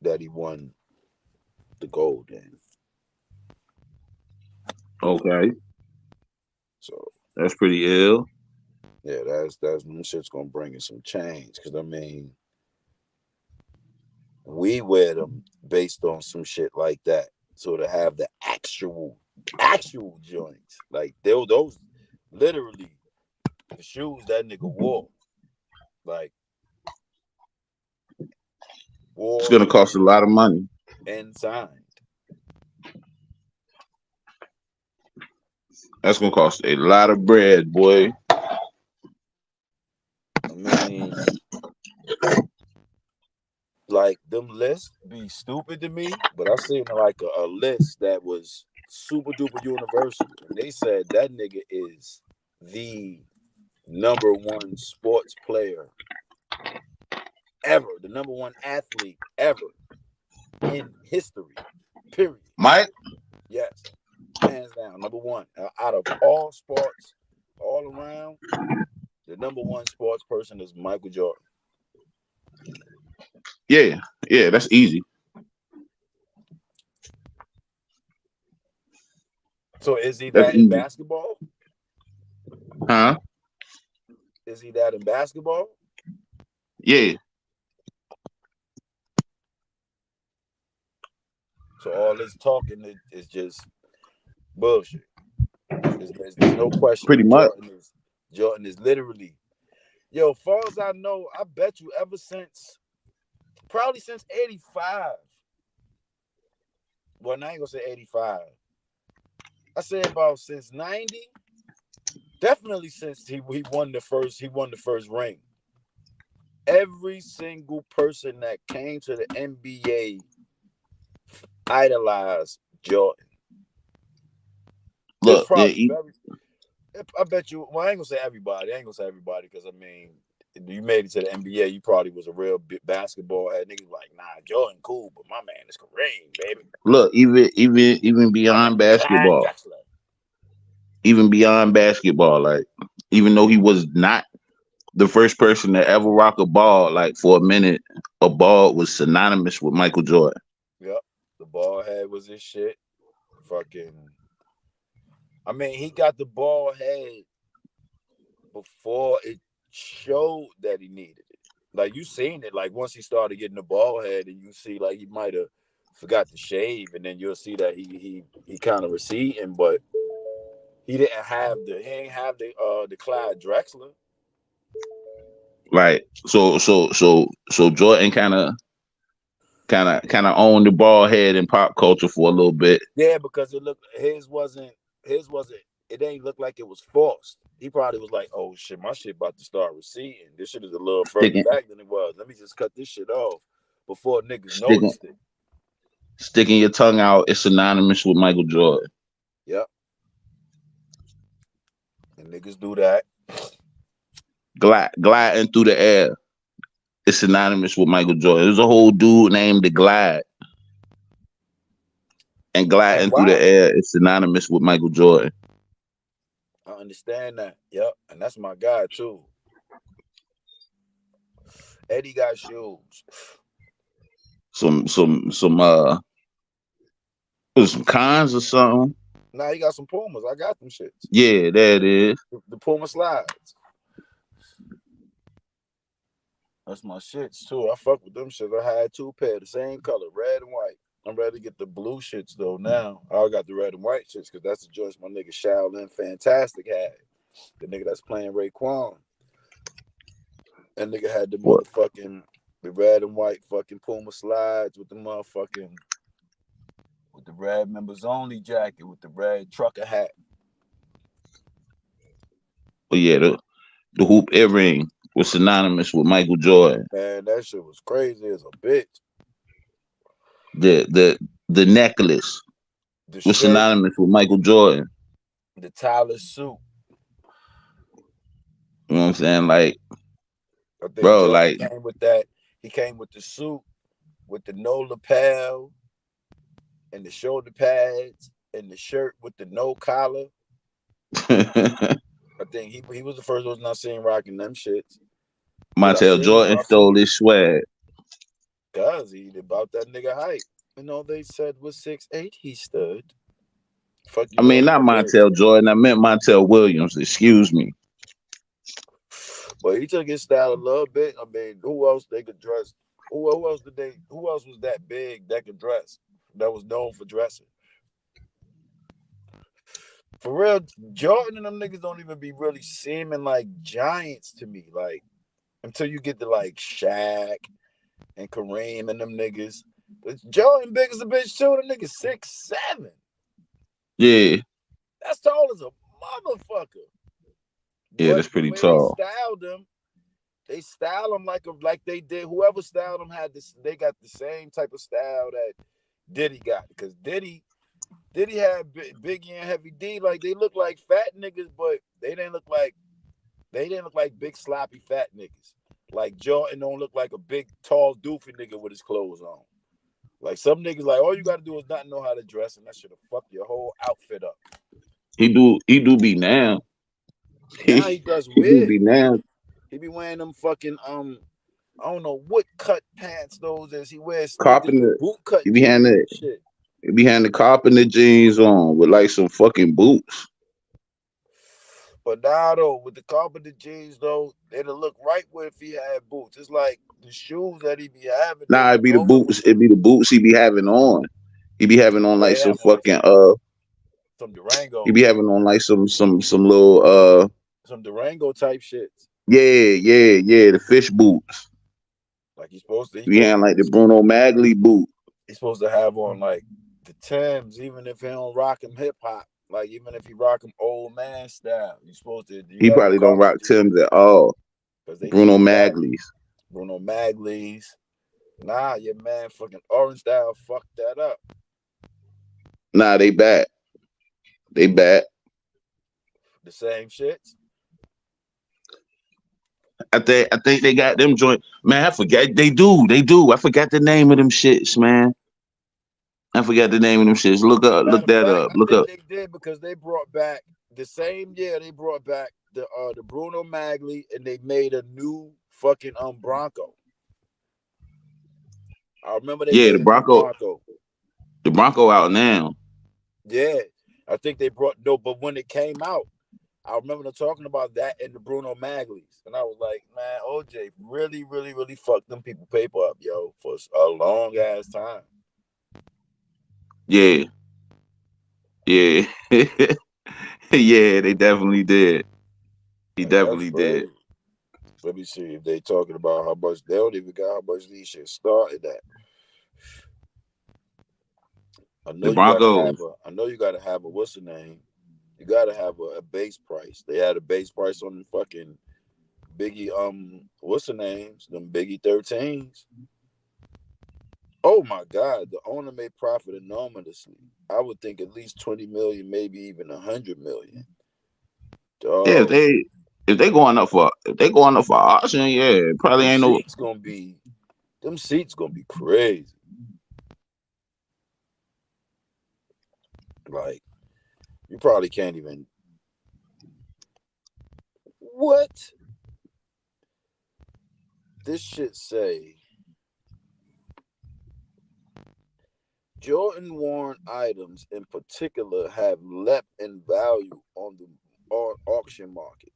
that he won the gold in.
Okay.
So
that's pretty ill.
Yeah, that's them shit's gonna bring in some change. Cause I mean, we wear them based on some shit like that. So to have the actual joints, like those literally the shoes that nigga wore. Like
it's gonna cost a lot of money.
And signed.
That's gonna cost a lot of bread, boy.
I mean, like them lists be stupid to me, but I seen like a list that was super duper universal, and they said that nigga is the number one sports player ever, the number one athlete ever in history. Period.
Mike?
Yes, hands down, number one out of all sports, all around. The number one sports person is Michael Jordan.
Yeah, that's easy.
So is he that in basketball?
Huh?
Is he that in basketball?
Yeah.
So all this talking is just bullshit. There's no question.
Pretty much.
Jordan is literally, yo, far as I know, I bet you probably since 85. Well, I ain't gonna say 85. I say about since 90. Definitely since he won the first ring. every single person that came to the NBA idolized Jordan.
Look,
I bet you. Well, I ain't gonna say everybody. Because I mean, you made it to the NBA. You probably was a real basketball head. Niggas like, nah, Jordan cool, but my man is Kareem, baby.
look, even beyond basketball, like even though he was not the first person to ever rock a ball, like for a minute, a ball was synonymous with Michael Jordan.
Yep, the ball head was his shit. Fucking. I mean, he got the ball head before it showed that he needed it. Like you seen it, like once he started getting the ball head, and you see like he might have forgot to shave, and then you'll see that he kind of receding, but he ain't have the Clyde Drexler.
Right. So Jordan kind of owned the ball head in pop culture for a little bit.
Yeah, because his wasn't. It ain't look like it was forced. He probably was like, "Oh shit, my shit about to start receding. This shit is a little further back than it was. Let me just cut this shit off before niggas noticed it."
Sticking your tongue out is synonymous with Michael Jordan.
Yep. And niggas do that.
Gliding through the air is synonymous with Michael Jordan. There's a whole dude named the Glide. And gliding through the air is synonymous with Michael Jordan.
I understand that. Yep. And that's my guy too. Eddie got shoes.
Some Cons or something.
Nah, he got some Pumas. I got them shits.
Yeah, there it is.
The Puma slides. That's my shits too. I fuck with them shits. I had 2 pairs, the same color, red and white. I'm ready to get the blue shits though now. I got the red and white shits because that's the joints my nigga Shaolin Fantastic had. The nigga that's playing Raekwon. That nigga had the motherfucking the red and white fucking Puma slides with the motherfucking with the red members only jacket with the red trucker hat.
But yeah, the hoop earring was synonymous with Michael Jordan.
Man, that shit was crazy as a bitch.
The necklace was synonymous with Michael Jordan.
The Tyler suit.
You know what I'm saying? Like,
I think
bro,
Jordan
like
came with that. He came with the suit, with the no lapel, and the shoulder pads, and the shirt with the no collar. I think he was the first one I seen rocking them shits.
Montel Jordan stole his swag.
Cause he about that nigga height. And all they said was 6'8" he stood. Fuck you.
I mean, not Montel Jordan. I meant Montel Williams. Excuse me.
But he took his style a little bit. I mean, who else they could dress? Who else was that big that could dress? That was known for dressing. For real, Jordan and them niggas don't even be really seeming like giants to me. Like, until you get to like Shaq and Kareem and them niggas. But Jordan big as a bitch too. The nigga 6'7".
Yeah.
That's tall as a motherfucker.
Yeah, that's pretty tall.
They styled him like they did. Whoever styled him had this. They got the same type of style that Diddy got. Because Diddy had Biggie and Heavy D. Like they look like fat niggas, but they didn't look like big sloppy fat niggas. Like Jordan don't look like a big tall doofy nigga with his clothes on. Like some niggas, like all you gotta do is not know how to dress, and that should have fucked your whole outfit up.
He do be now.
Now he does weird.
He be now.
He be wearing them fucking I don't know what cut pants those is. He wears
carpenter
boot cut.
He be having the carpenter jeans on with like some fucking boots.
But now though, with the carpenter jeans though, it'll look right with if he had boots. It's like the shoes that he be having.
Nah, it'd be the boots. It'd be the boots he be having on. He be having on like some fucking
some Durango.
He be having on like some little
some Durango type shit.
Yeah, the fish boots.
Like he's supposed to.
He had like the Bruno Magli boot.
He's supposed to have on like the Timbs, even if he don't rock him hip hop. Like even if he rock him old man style, you're supposed to.
He probably don't rock Timbs at all. Bruno Magli's.
Bruno Magli's. Nah, your man fucking Orange Style fucked that up.
Nah, they back. They back.
The same shits.
I think they got them joint. Man, I forget. They do. I forgot the name of them shits, man. I forgot the name of them shits. Look
Matter of
that
fact,
up.
I
Look
think
up.
they did because they brought back the same year they brought back the Bruno Magli and they made a new fucking Bronco. I remember they
Yeah,
made a new Bronco.
The Bronco out now.
Yeah, I think they brought but when it came out, I remember them talking about that and the Bruno Magli's, and I was like, man, OJ really, really, really fucked them people paper up, yo, for a long ass time.
Yeah. Yeah. Yeah, they definitely did. He
Like,
definitely did.
Let me see if they talking about how much they don't even got how much these shit started at. I know you gotta have a what's the name? You gotta have a base price. They had a base price on the fucking Biggie what's the names? Them Biggie 13s. Oh my God, the owner may profit enormously. I would think at least 20 million, maybe even 100 million. Dog.
Yeah, if they going up for auction, yeah, probably
them
ain't no.
seats gonna be crazy. Like, you probably can't even. What? This shit say Jordan worn items in particular have leapt in value on the auction market.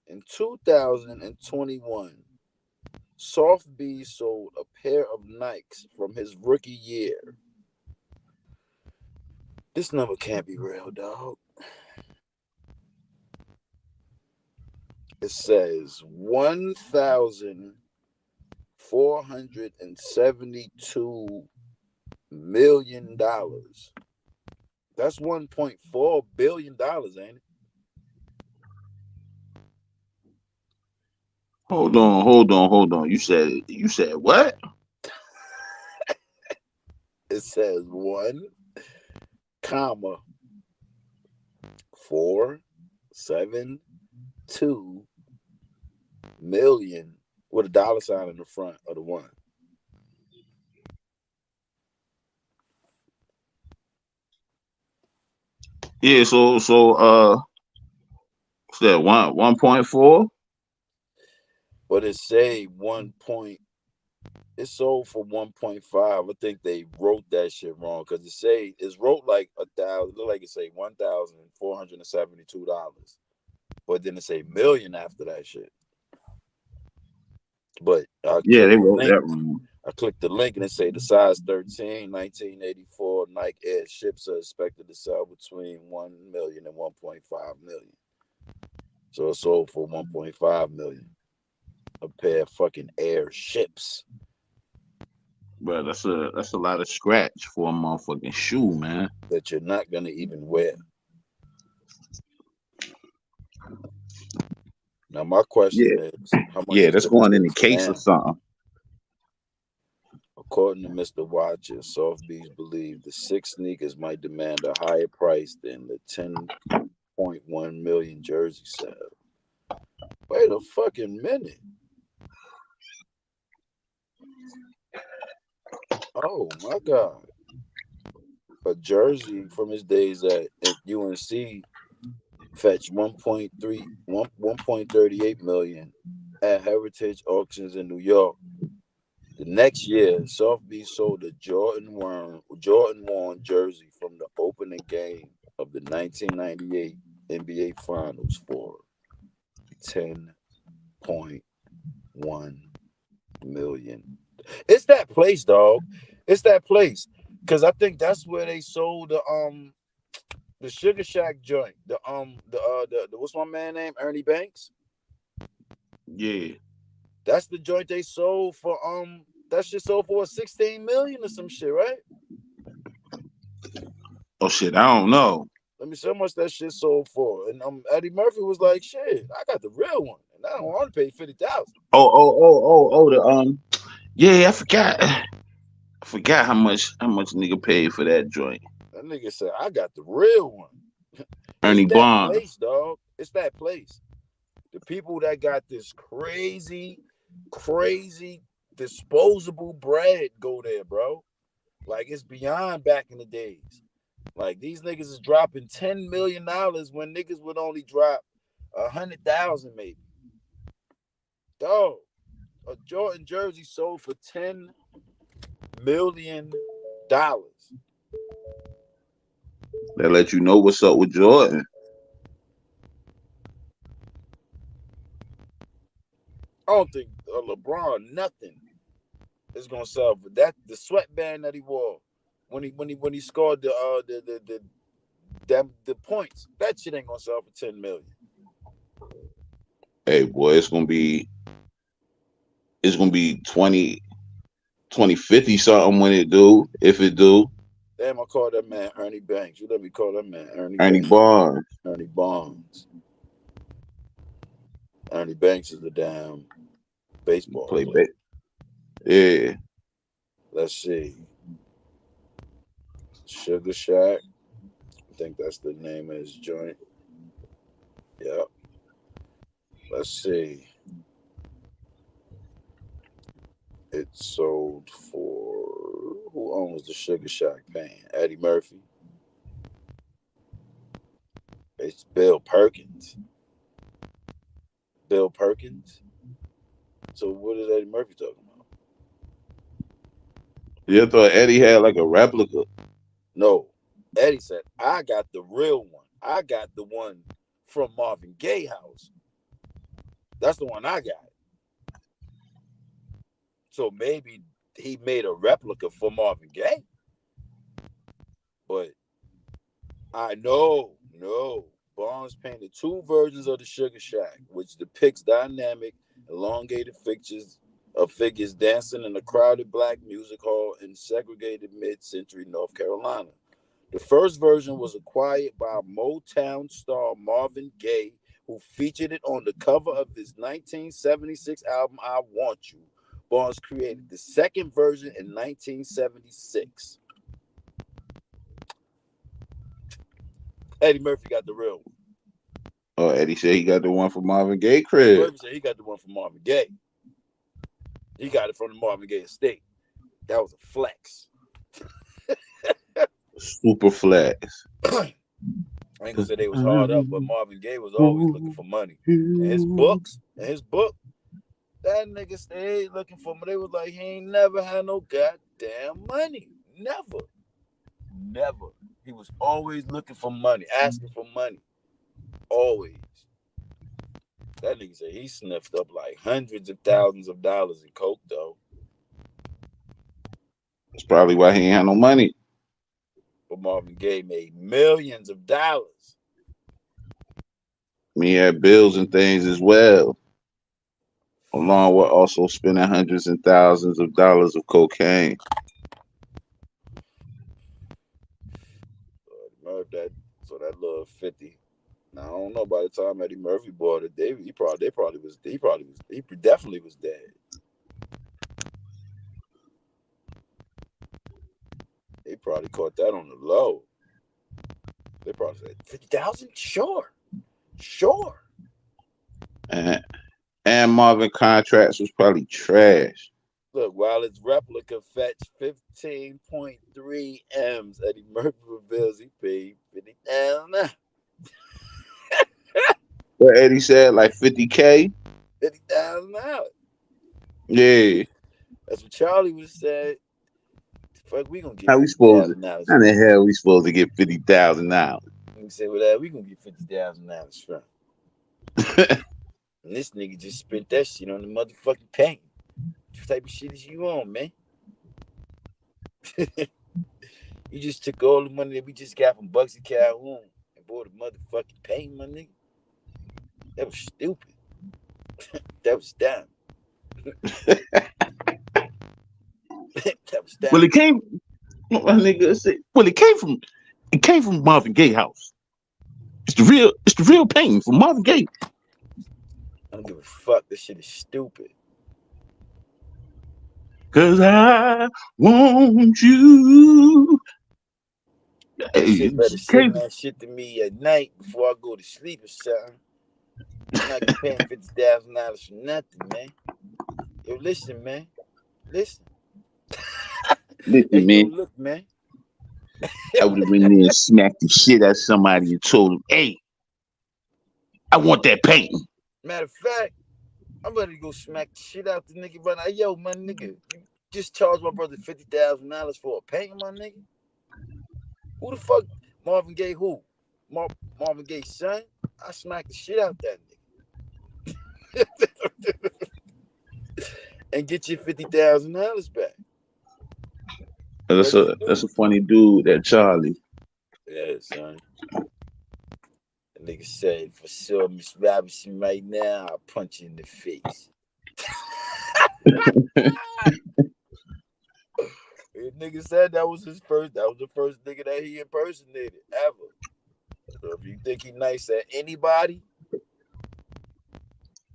In 2021, Soft B sold a pair of Nikes from his rookie year. This number can't be real, dog. It says $1,472 million. That's $1.4 billion, ain't it?
Hold on. You said what?
It says 1,472 million with a dollar sign in the front of the one.
Yeah, so what's that 1.4?
But it say 1. It sold for 1.5. I think they wrote that shit wrong because it's wrote like 1,000. Look like it say $1,472, but then it say million after that shit. But
Yeah, they wrote that wrong.
I clicked the link and it say the size 13, 1984 Nike Air ships are expected to sell between 1 million and 1.5 million. So it sold for 1.5 million. A pair of fucking Air ships.
Bro, that's a lot of scratch for a motherfucking shoe, man.
That you're not gonna even wear. Now my question is, how much?
Yeah, that's going in the case or something.
According to Mr. Watches, Soft Bees believe the 6 sneakers might demand a higher price than the 10.1 million jersey sale. Wait a fucking minute. Oh my God. A jersey from his days at UNC fetched 1.38 million at Heritage Auctions in New York. The next year, Soft B sold a Jordan worn jersey from the opening game of the 1998 NBA Finals for $10.1 million. It's that place, dog. It's that place. Because I think that's where they sold the Sugar Shack joint. The what's my man name? Ernie Banks?
Yeah.
That's the joint they sold for that shit sold for 16 million or some shit, right?
Oh shit, I don't know.
Let me see how much that shit sold for. And Eddie Murphy was like, shit, I got the real one. And No, I want to pay 50,000.
Yeah, I forgot how much nigga paid for that joint.
That nigga said, I got the real one.
Ernie
It's that
Bond.
place, dog. It's that place. The people that got this crazy disposable bread go there, bro. Like, it's beyond back in the days. Like, these niggas is dropping $10 million when niggas would only drop 100,000 maybe. Dog, a Jordan jersey sold for $10 million.
That let you know what's up with Jordan.
I don't think LeBron nothing is gonna sell for that. The sweatband that he wore when he scored the points, that shit ain't gonna sell for $10 million.
Hey boy, it's gonna be 20, 50 something when it do, if it do.
Damn, I call that man Ernie Banks. You let me call that man
Ernie Bond.
Ernie Bonds. Ernie Banks is the damn baseball player.
Yeah.
Let's see. Sugar Shack. I think that's the name of his joint. Yep. Let's see. It sold for, who owns the Sugar Shack pan? Eddie Murphy. It's Bill Perkins. Bill Perkins. So what is Eddie Murphy talking about?
You thought Eddie had like a replica?
No. Eddie said, I got the real one. I got the one from Marvin Gaye house. That's the one I got. So maybe he made a replica for Marvin Gaye. But I know, Bonds painted two versions of the Sugar Shack, which depicts dynamic, elongated figures dancing in a crowded black music hall in segregated mid-century North Carolina. The first version was acquired by Motown star Marvin Gaye, who featured it on the cover of his 1976 album, I Want You. Bonds created the second version in 1976. Eddie Murphy got the real one.
Oh, Eddie said he got the one from Marvin Gaye crib.
Murphy said he got the one from Marvin Gaye. He got it from the Marvin Gaye estate. That was a flex.
Super flex.
I ain't gonna say they was hard up, but Marvin Gaye was always looking for money. In his book, that nigga stayed looking for money. They was like, he ain't never had no goddamn money. Never. He was always looking for money, asking for money. Always. That nigga said he sniffed up like hundreds of thousands of dollars in coke, though.
That's probably why he ain't had no money.
But Marvin Gaye made millions of dollars.
He had bills and things as well, along with also spending hundreds and thousands of dollars of cocaine.
So that little 50. Now I don't know. By the time Eddie Murphy bought it, he definitely was dead. They probably caught that on the low. They probably said 50,000. Sure.
And Marvin contracts was probably trash.
Look, while its replica fetched 15.3 M's, Eddie Murphy reveals he paid 50,000.
What Eddie said, like 50K?
$50,000.
Yeah.
That's what Charlie would have said. Fuck, we gonna get
How
$50,000.
How the hell we supposed to get $50,000?
We say, well, we gonna get $50,000 from. And this nigga just spent that shit on the motherfucking paint. What type of shit is you on, man? You just took all the money that we just got from Bugsy Calhoun and bought a motherfucking paint, my nigga. That was stupid. That was dumb. That was dumb.
Well, it came. My nigga said, well, it came from Marvin Gaye house. It's the real painting from Marvin Gaye.
I don't give a fuck. This shit is stupid.
Cause I want you.
That shit better sing
Crazy.
that shit to me at night before I go to sleep or something. I'm not gonna pay $50,000 for nothing, man. Yo, listen, man. Listen. Hey,
Listen,
yo,
man.
look, man.
I would have been there and smacked the shit out of somebody and told them, hey, I want that painting.
Matter of fact, I'm ready to go smack the shit out the nigga right now. Yo, my nigga, you just charged my brother $50,000 for a painting, my nigga. Who the fuck? Marvin Gaye who? Marvin Gaye's son? I smacked the shit out that nigga. And get your $50,000 back.
That's a funny dude, that Charlie.
Yeah, son. The nigga said, for sure, Miss Robinson, right now, I'll punch you in the face. The nigga said that was the first nigga that he impersonated ever. So if you think he nice at anybody,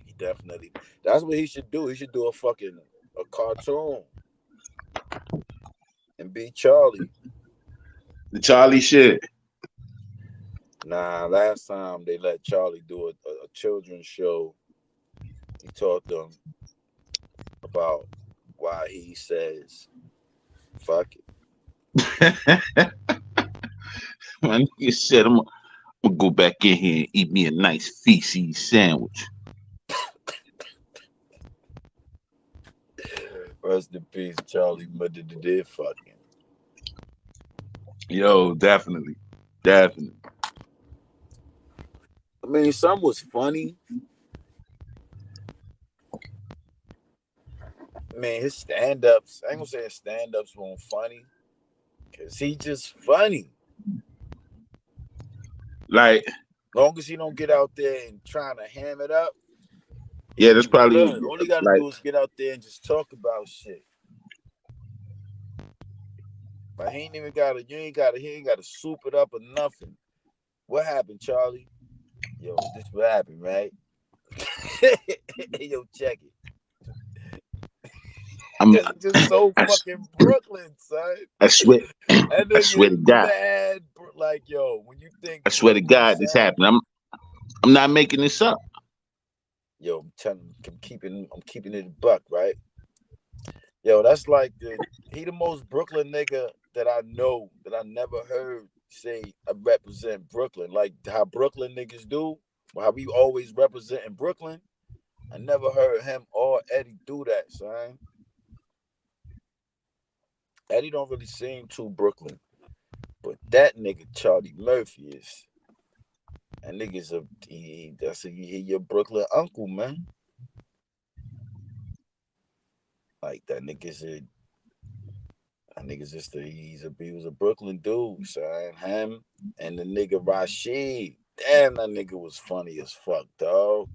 he definitely. That's what he should do. He should do a cartoon and be Charlie.
The Charlie shit.
Nah, last time they let Charlie do a children's show, he taught them about why he says, fuck it.
My nigga said, I'm gonna go back in here and eat me a nice feces sandwich.
Rest in peace, Charlie mother did fucking.
Yo, definitely.
I mean, some was funny. Man, his stand-ups, I ain't gonna say his stand-ups weren't funny, because he just funny.
Like,
long as he don't get out there and trying to ham it up.
Yeah, that's probably
good. All you gotta do is get out there and just talk about shit. But he ain't gotta soup it up or nothing. What happened, Charlie? Yo, this what happened, right? Yo, check it. It's just so fucking Brooklyn, son.
I swear to God.
Mad, like, yo, when you think
I swear to God, this happened. I'm not making this up.
Yo, I'm keeping it a buck, right? Yo, that's like he the most Brooklyn nigga that I know that I never heard say I represent Brooklyn. Like how Brooklyn niggas do, how we always representing Brooklyn. I never heard him or Eddie do that, son. Eddie don't really seem too Brooklyn. But that nigga Charlie Murphy is. That nigga's he your Brooklyn uncle, man. Like that nigga's he was a Brooklyn dude, son. Him and the nigga Rashid. Damn, that nigga was funny as fuck, dog.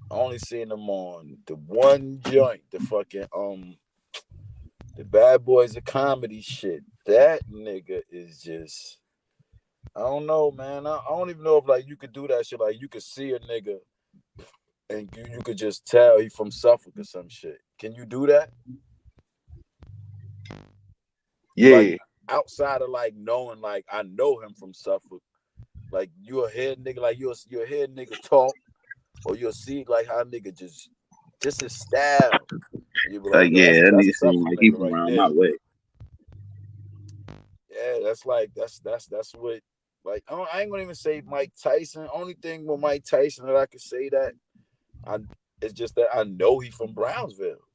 I only seen him on the one joint, the fucking the Bad Boys of Comedy shit. That nigga is just, I don't know, man. I don't even know if like you could do that shit. Like you could see a nigga and you could just tell he from Suffolk or some shit. Can you do that?
Yeah.
Like, outside of like knowing, like I know him from Suffolk. Like you a head nigga, like you'll hear nigga talk, or you'll see like how nigga just his style. You be like,
yeah, that nigga seem like he from
right
around
there.
my way.
Yeah, that's what like I ain't gonna even say Mike Tyson. Only thing with Mike Tyson that I could say that it's just that I know he from Brownsville.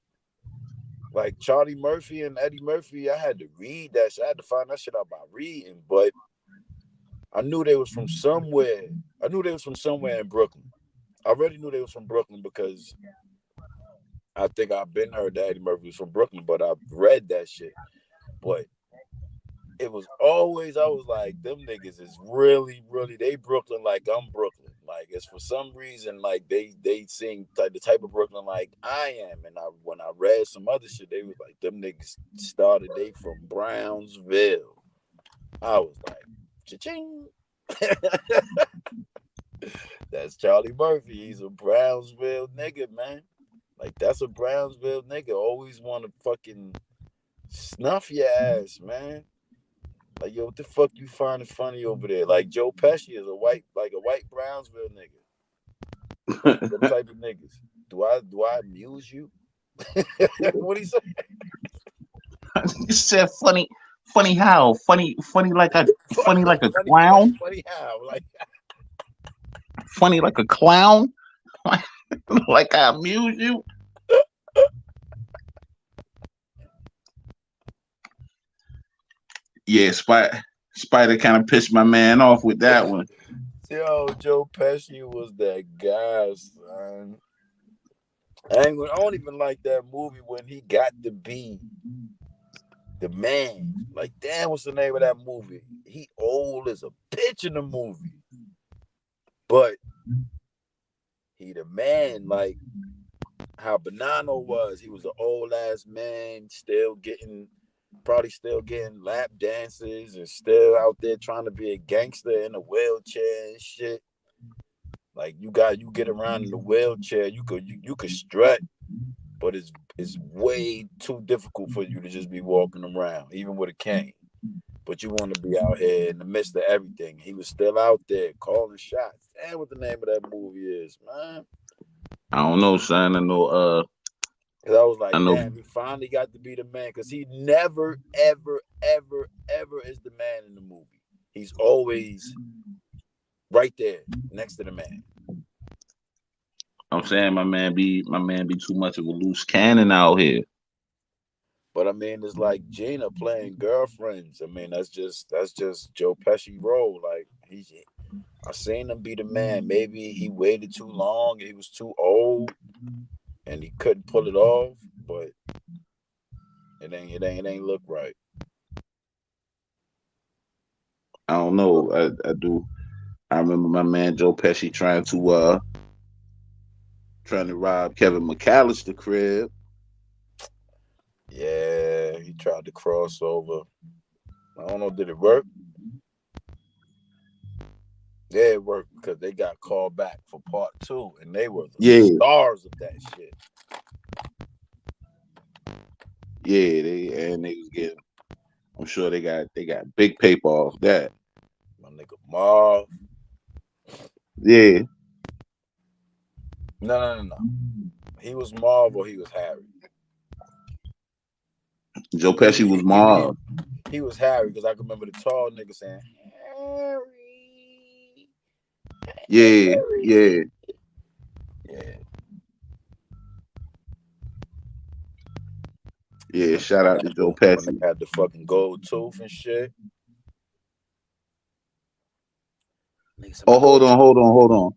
Like Charlie Murphy and Eddie Murphy, I had to read that shit. I had to find that shit out by reading, but I knew they was from somewhere. I knew they was from somewhere in Brooklyn. I already knew they was from Brooklyn because I think I've been heard that Eddie Murphy was from Brooklyn, but I've read that shit. But it was always, I was like, them niggas is really, really, they Brooklyn like I'm Brooklyn. Like it's for some reason, like they seem like the type of Brooklyn like I am. And when I read some other shit, they was like, them niggas started, they from Brownsville. I was like, cha-ching. That's Charlie Murphy. He's a Brownsville nigga, man. Like that's a Brownsville nigga. Always want to fucking snuff your ass, man. Like, yo, what the fuck you finding funny over there? Like Joe Pesci is a white Brownsville nigga. Like them type of niggas. Do I amuse you? What he say?
You said funny how? Funny like a
funny
clown?
funny how? Like
Funny like a clown? Like I amuse you? Yeah, Spider kind of pissed my man off with that one.
Yo, Joe Pesci was that guy, son. I don't even like that movie when he got to be the man. Like, damn, what's the name of that movie? He old as a bitch in the movie. But he the man, like how Bonanno was. He was an old ass man, probably still getting lap dances and still out there trying to be a gangster in a wheelchair and shit. Like you get around in the wheelchair, you could strut, but it's way too difficult for you to just be walking around, even with a cane. But you want to be out here in the midst of everything. He was still out there calling shots. Damn, what the name of that movie is, man?
I don't know, son. I know.
Cause I was like, damn, he finally got to be the man. Cause he never, ever, ever, ever is the man in the movie. He's always right there next to the man.
I'm saying my man be too much of a loose cannon out here.
But I mean, it's like Gina playing girlfriends. I mean, that's just Joe Pesci role. Like I seen him be the man. Maybe he waited too long. He was too old, and he couldn't pull it off. But it ain't look right.
I don't know. I do. I remember my man Joe Pesci trying to rob Kevin McAllister's crib.
Yeah, he tried to cross over. I don't know, did it work? Yeah, it worked because they got called back for part 2, and they were the stars of that shit.
Yeah, they was getting. I'm sure they got big paper off that.
My nigga Marv.
Yeah.
No. He was Marv or he was Harry.
Joe Pesci was Marv.
He was Harry because I can remember the tall nigga saying Harry.
Yeah. Yeah, shout out to Joe Pesci.
Had the fucking gold tooth and shit.
Oh, hold on.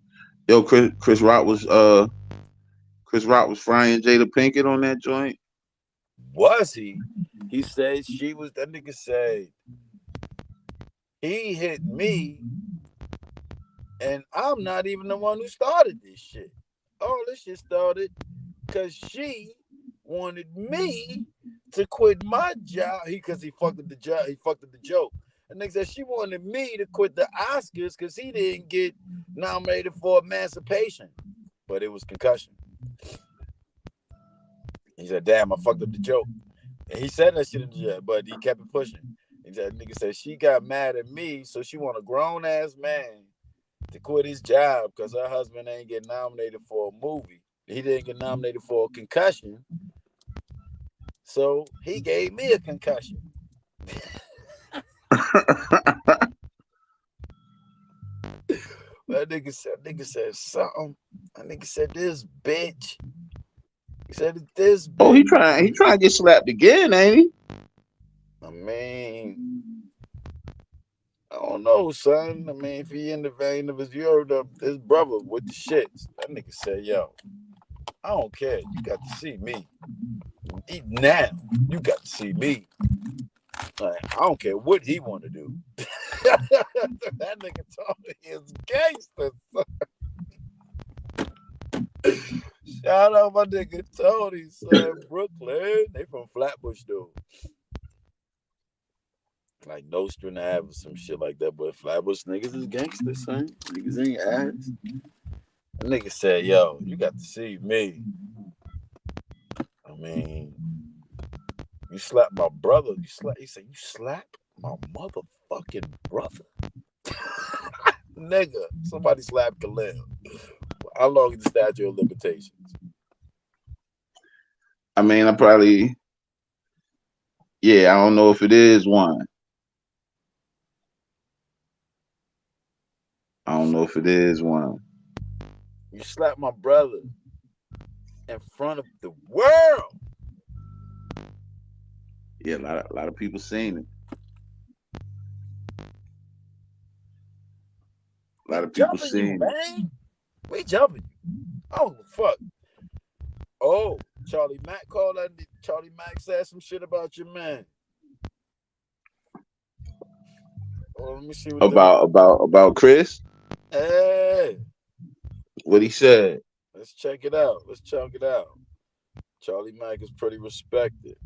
Yo, Chris Rock was frying Jada Pinkett on that joint.
Was he? He said she was. That nigga said he hit me, and I'm not even the one who started this shit. All this shit started because she wanted me to quit my job. Because he fucked up the job. He fucked up the joke. And nigga said she wanted me to quit the Oscars because he didn't get nominated for Emancipation, but it was concussion. He said, "Damn, I fucked up the joke." And he said that shit in the joke, but he kept it pushing. He said, "Nigga said she got mad at me, so she want a grown ass man to quit his job because her husband ain't get nominated for a movie. He didn't get nominated for a concussion, so he gave me a concussion." That nigga said something. That nigga said this bitch. He said this bitch.
Oh, he trying to get slapped again, ain't he?
I mean, I don't know, son. I mean, if he in the vein of his brother with the shits, that nigga said, "Yo, I don't care. You got to see me. Now you got to see me. Like, I don't care what he want to do." That nigga told me he's gangster. Shout out my nigga Tony, son. Brooklyn. They from Flatbush, dude. like Nostra and Ave or some shit like that. But Flatbush niggas is gangsters, son. Niggas ain't ass. The nigga said, yo, you got to see me. I mean, you slapped my brother. He said, you slapped my motherfucking brother? Nigga, somebody slapped Khalil. How long is the statute of limitations?
I mean, I don't know if it is one. I don't know if it is one.
You slapped my brother in front of the world.
Yeah, a lot of people seen it. A lot of people seen
it. Man. We jumping you. Oh, fuck. Oh, Charlie Mack called that. Charlie Mack said some shit about your man. Oh, let me see what
about Chris.
Hey,
what he said.
Let's check it out. Let's check it out. Charlie Mack is pretty respected.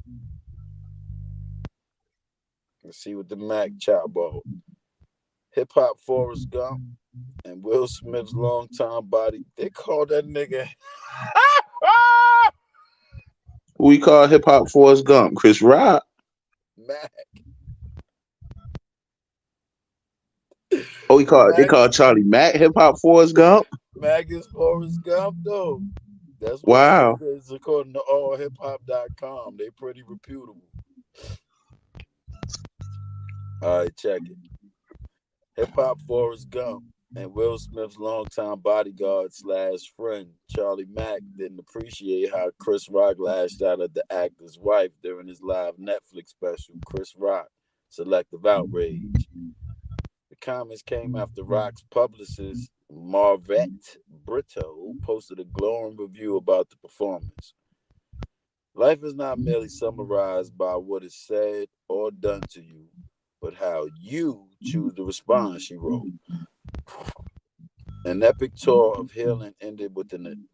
Let's see what the Mac chat about. Hip hop Forrest Gump and Will Smith's longtime body. They call that nigga.
Who we call hip hop Forrest Gump? Chris Rock.
Mac.
Oh, they call Charlie Mack hip hop Forrest Gump.
Mac is Forrest Gump though. That's what
wow.
It's according to allhiphop.com. They pretty reputable. All right, check it. Hip hop Forrest Gump and Will Smith's longtime bodyguard / friend Charlie Mack didn't appreciate how Chris Rock lashed out at the actor's wife during his live Netflix special, Chris Rock, Selective Outrage. The comments came after Rock's publicist, Marvette Brito, posted a glowing review about the performance. Life is not merely summarized by what is said or done to you, but how you choose to respond, she wrote. An epic tour of healing ended with an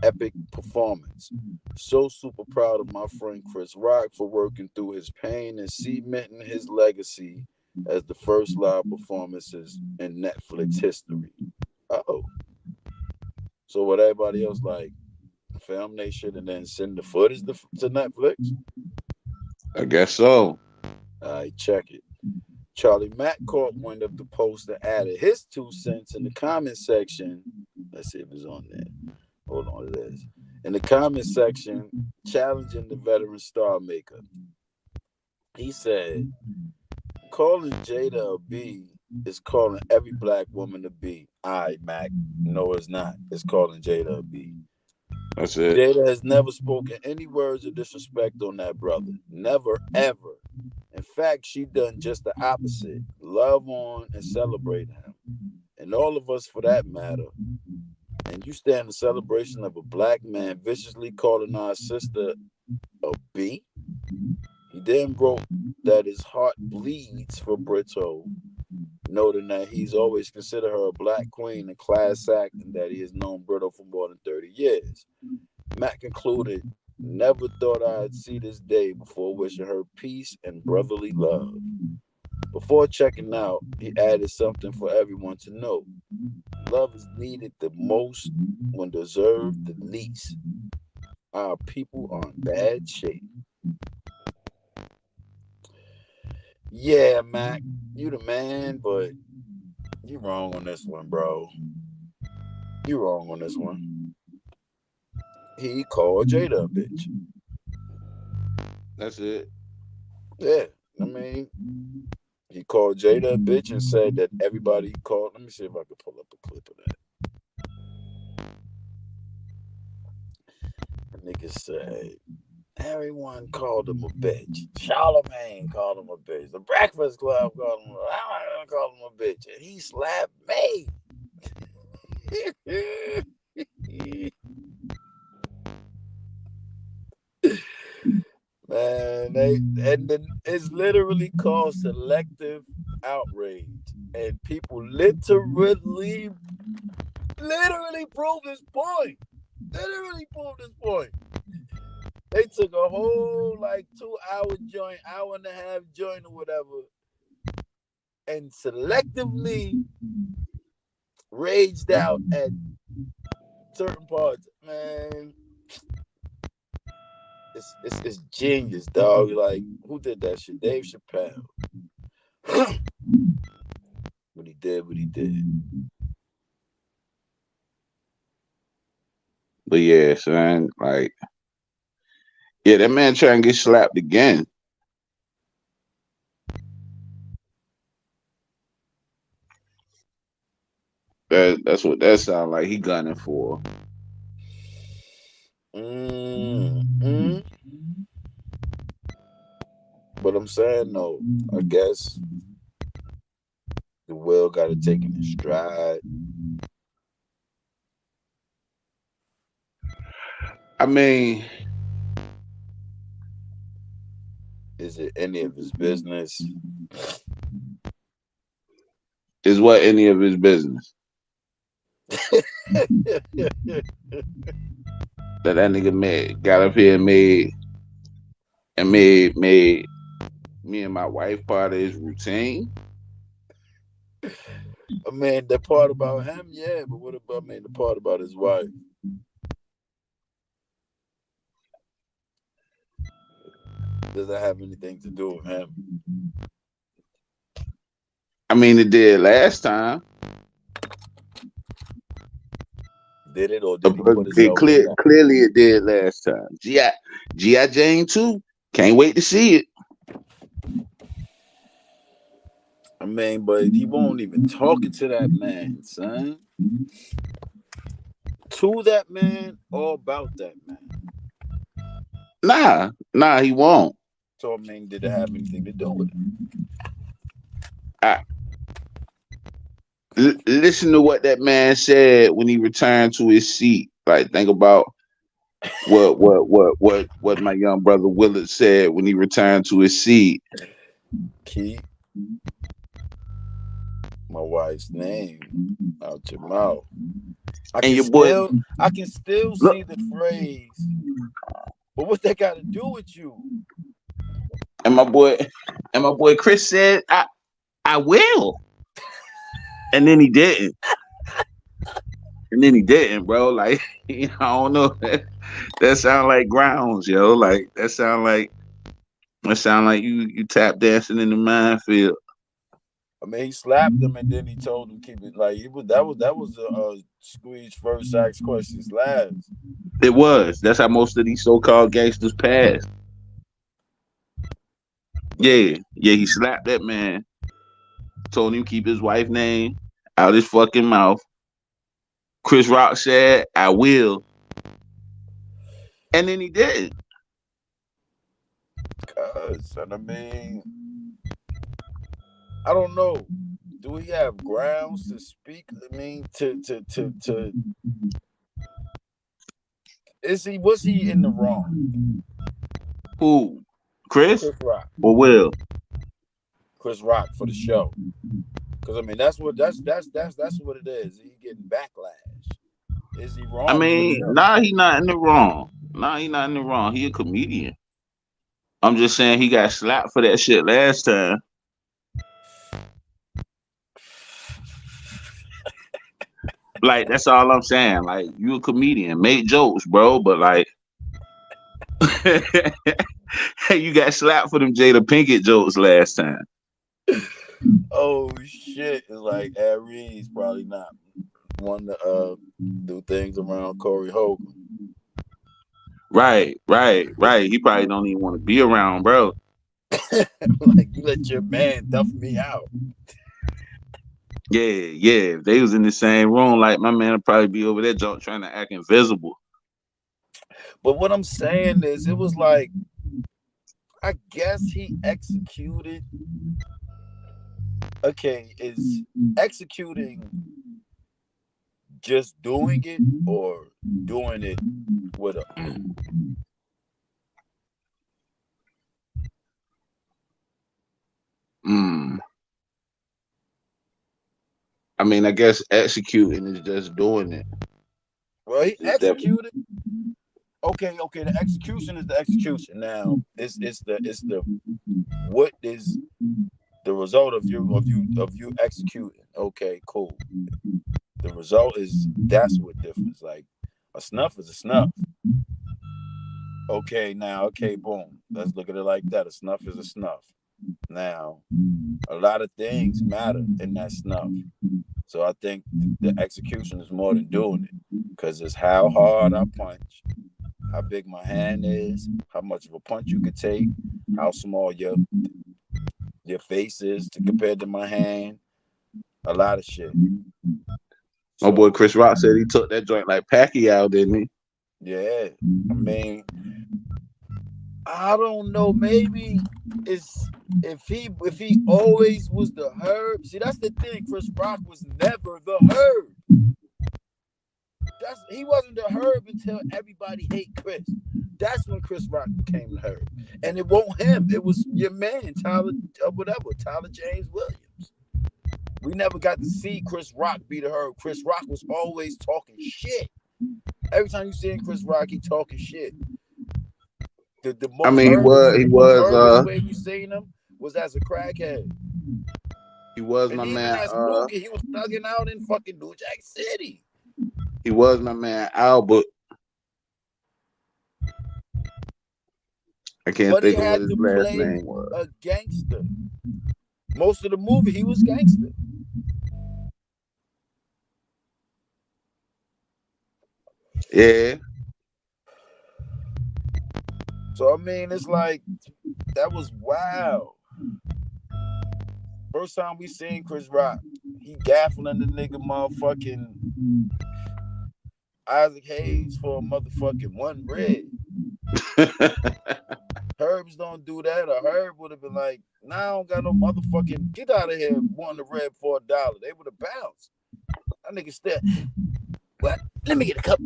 epic performance. So super proud of my friend Chris Rock for working through his pain and cementing his legacy as the first live performances in Netflix history. Oh. So what everybody else like, film they shit and then send the footage to Netflix?
I guess so.
All right, check it. Charlie Mack caught wind of the post and added his 2 cents in the comment section. Let's see if it's on there. Hold on, it is. In the comment section, challenging the veteran star maker. He said, calling Jada a B is calling every black woman a B. All right, Mac. No, it's not. It's calling Jada a B.
That's it.
Jada has never spoken any words of disrespect on that brother. Never, ever. In fact, she done just the opposite. Love on and celebrate him. And all of us for that matter. And you stand in celebration of a black man viciously calling our sister a B? He then wrote that his heart bleeds for Brito, noting that he's always considered her a black queen and class act and that he has known Brito for more than 30 years. Matt concluded, never thought I'd see this day before wishing her peace and brotherly love. Before checking out, he added something for everyone to know. Love is needed the most when deserved the least. Our people are in bad shape. Yeah, Mac, you the man, but you wrong on this one, bro. You wrong on this one. He called Jada a bitch.
That's it.
Yeah, I mean, he called Jada a bitch and said that everybody called. Let me see if I can pull up a clip of that. The nigga said, everyone called him a bitch. Charlemagne called him a bitch. The Breakfast Club called him a bitch. And he slapped me. Man, it's literally called selective outrage. And people literally prove this point. They took a whole 2-hour joint, hour and a half joint or whatever, and selectively raged out at certain parts, man. It's genius, dog. Like, who did that shit? Dave Chappelle. What he did.
But yeah, son, like, yeah, that man trying to get slapped again. That's what that sound like. He gunning for.
But I'm saying, no, I guess the Will got to take it in stride.
I mean,
is it any of his business?
Is what any of his business? That nigga got up here and made me and my wife part of his routine.
I mean, the part about him, yeah, but what about the part about his wife? Does that have anything to do with him?
I mean, it did last time.
Did it, or did he put himself
in clearly it did last time. G.I. Jane 2. Can't wait to see it.
I mean, but he won't even talking to that man, son. To that man or about that man?
Nah, he won't.
So, I mean, did it have anything to do with
it? Listen to what that man said when he returned to his seat. Like, think about what my young brother Willard said when he returned to his seat.
Keep my wife's name out your mouth. I can still see the phrase, but what that got to do with you?
And my boy Chris said, I will. And then he didn't. Bro. Like, I don't know. That sound like grounds, yo. Like, that sound like you tap dancing in the minefield.
I mean, he slapped him and then he told him keep it like that was a Squeeze first asked questions last.
It was. That's how most of these so-called gangsters pass. Yeah, he slapped that man. Told him keep his wife's name out his fucking mouth. Chris Rock said, I will. And then he did.
And I mean, I don't know. Do we have grounds to speak? I mean, to was he in the wrong?
Who? Chris
Rock
or Will?
Chris Rock for the show. Because I mean, that's what it is. He getting backlash. Is he wrong?
I mean, he not in the wrong. He not in the wrong. He a comedian. I'm just saying he got slapped for that shit last time. Like, that's all I'm saying. Like, you a comedian, make jokes, bro, but like you got slapped for them Jada Pinkett jokes last time.
Oh shit. It's like Aries probably not one to do things around Corey Hogan.
Right. He probably don't even want to be around, bro.
Like, you let your man duff me out.
Yeah. If they was in the same room, like, my man would probably be over there trying to act invisible.
But what I'm saying is, it was like, I guess he executed. Okay, is executing just doing it or doing it with a
I mean, I guess executing is just doing it.
Well, he executed. Okay. The execution is the execution. Now, it's the what is the result of you executing. Okay, cool. The result is that's what differs. Like a snuff is a snuff. Okay, boom. Let's look at it like that. A snuff is a snuff. Now, a lot of things matter in that snuff. So I think the execution is more than doing it, because it's how hard I punch, how big my hand is, how much of a punch you could take, how small your face is compared to my hand. A lot of shit.
My boy Chris Rock said he took that joint like Pacquiao, didn't he?
Yeah. I mean, I don't know. Maybe it's if he always was the Herb. See, that's the thing. Chris Rock was never the Herb. He wasn't the Herb until everybody hate Chris. That's when Chris Rock became the Herb. And it wasn't him. It was your man, Tyler James Williams. We never got to see Chris Rock be the Herb. Chris Rock was always talking shit. Every time you see Chris Rock, he talking shit. The most
he was
way we seen him was as a crackhead.
He was
and
my
even
man.
As Mookie, he was thugging out in fucking New Jack City.
He was my man Albert. I can't think of what his last name was.
A gangster. Most of the movie, he was gangster.
Yeah.
So I mean, it's like that was wild. First time we seen Chris Rock, he gaffling the nigga motherfucking Isaac Hayes for a motherfucking one bread. Herbs don't do that. A Herb would have been like, nah, I don't got no motherfucking, get out of here, wanting the red for $1. They would have bounced. That nigga still, well, let me get a cup.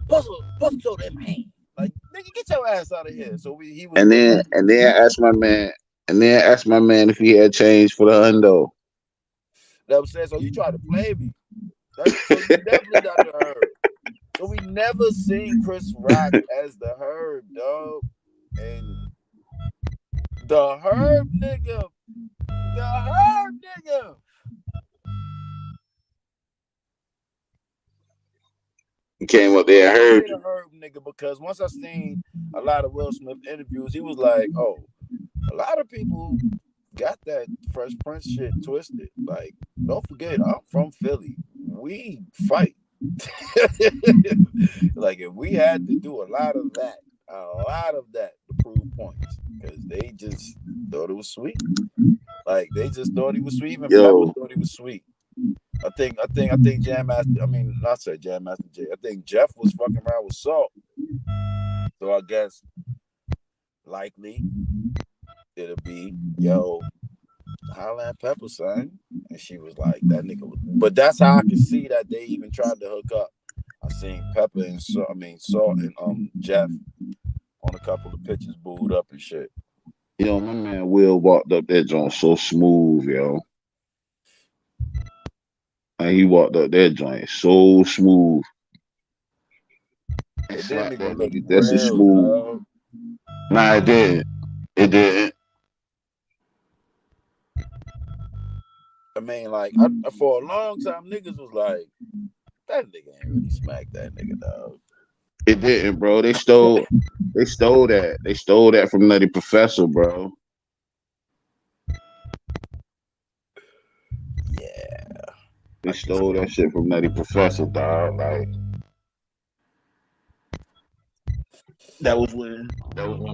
Puzzle soda in my hand. Like, nigga, get your ass out of here. So he was.
And then asked my man if he had change for the hundo.
That was saying, so you tried to play me. So you definitely got the Herb. So we never seen Chris Rock as the Herb, dog. And the Herb nigga.
He came up there and heard
the Herb nigga, because once I seen a lot of Will Smith interviews, he was like, oh, a lot of people got that Fresh Prince shit twisted. Like, don't forget, I'm from Philly. We fight. Like, if we had to do a lot of that to prove points, because they just thought it was sweet. Like, they just thought he was sweet. Even Pepper thought he was sweet. I think Jam Master. I mean, not say Jam Master Jay. I think Jeff was fucking around with Salt. So I guess likely it'll be, yo, holla at Pepper, son. And she was like, that nigga. But that's how I can see that they even tried to hook up. I seen Pepper and Salt and Jeff on a couple of pictures booed up and shit.
Yo, my man Will walked up that joint so smooth, yo. And he walked up that joint so smooth.
It didn't even look
that's
real,
smooth.
dog.
Nah, it didn't. It didn't.
I mean, like, for a long time, niggas was like, that nigga ain't really smacked that nigga, dog.
It didn't, bro. They stole that. They stole that from Nutty Professor, bro.
Yeah.
They stole that shit from Nutty Professor, dog. Like, that was when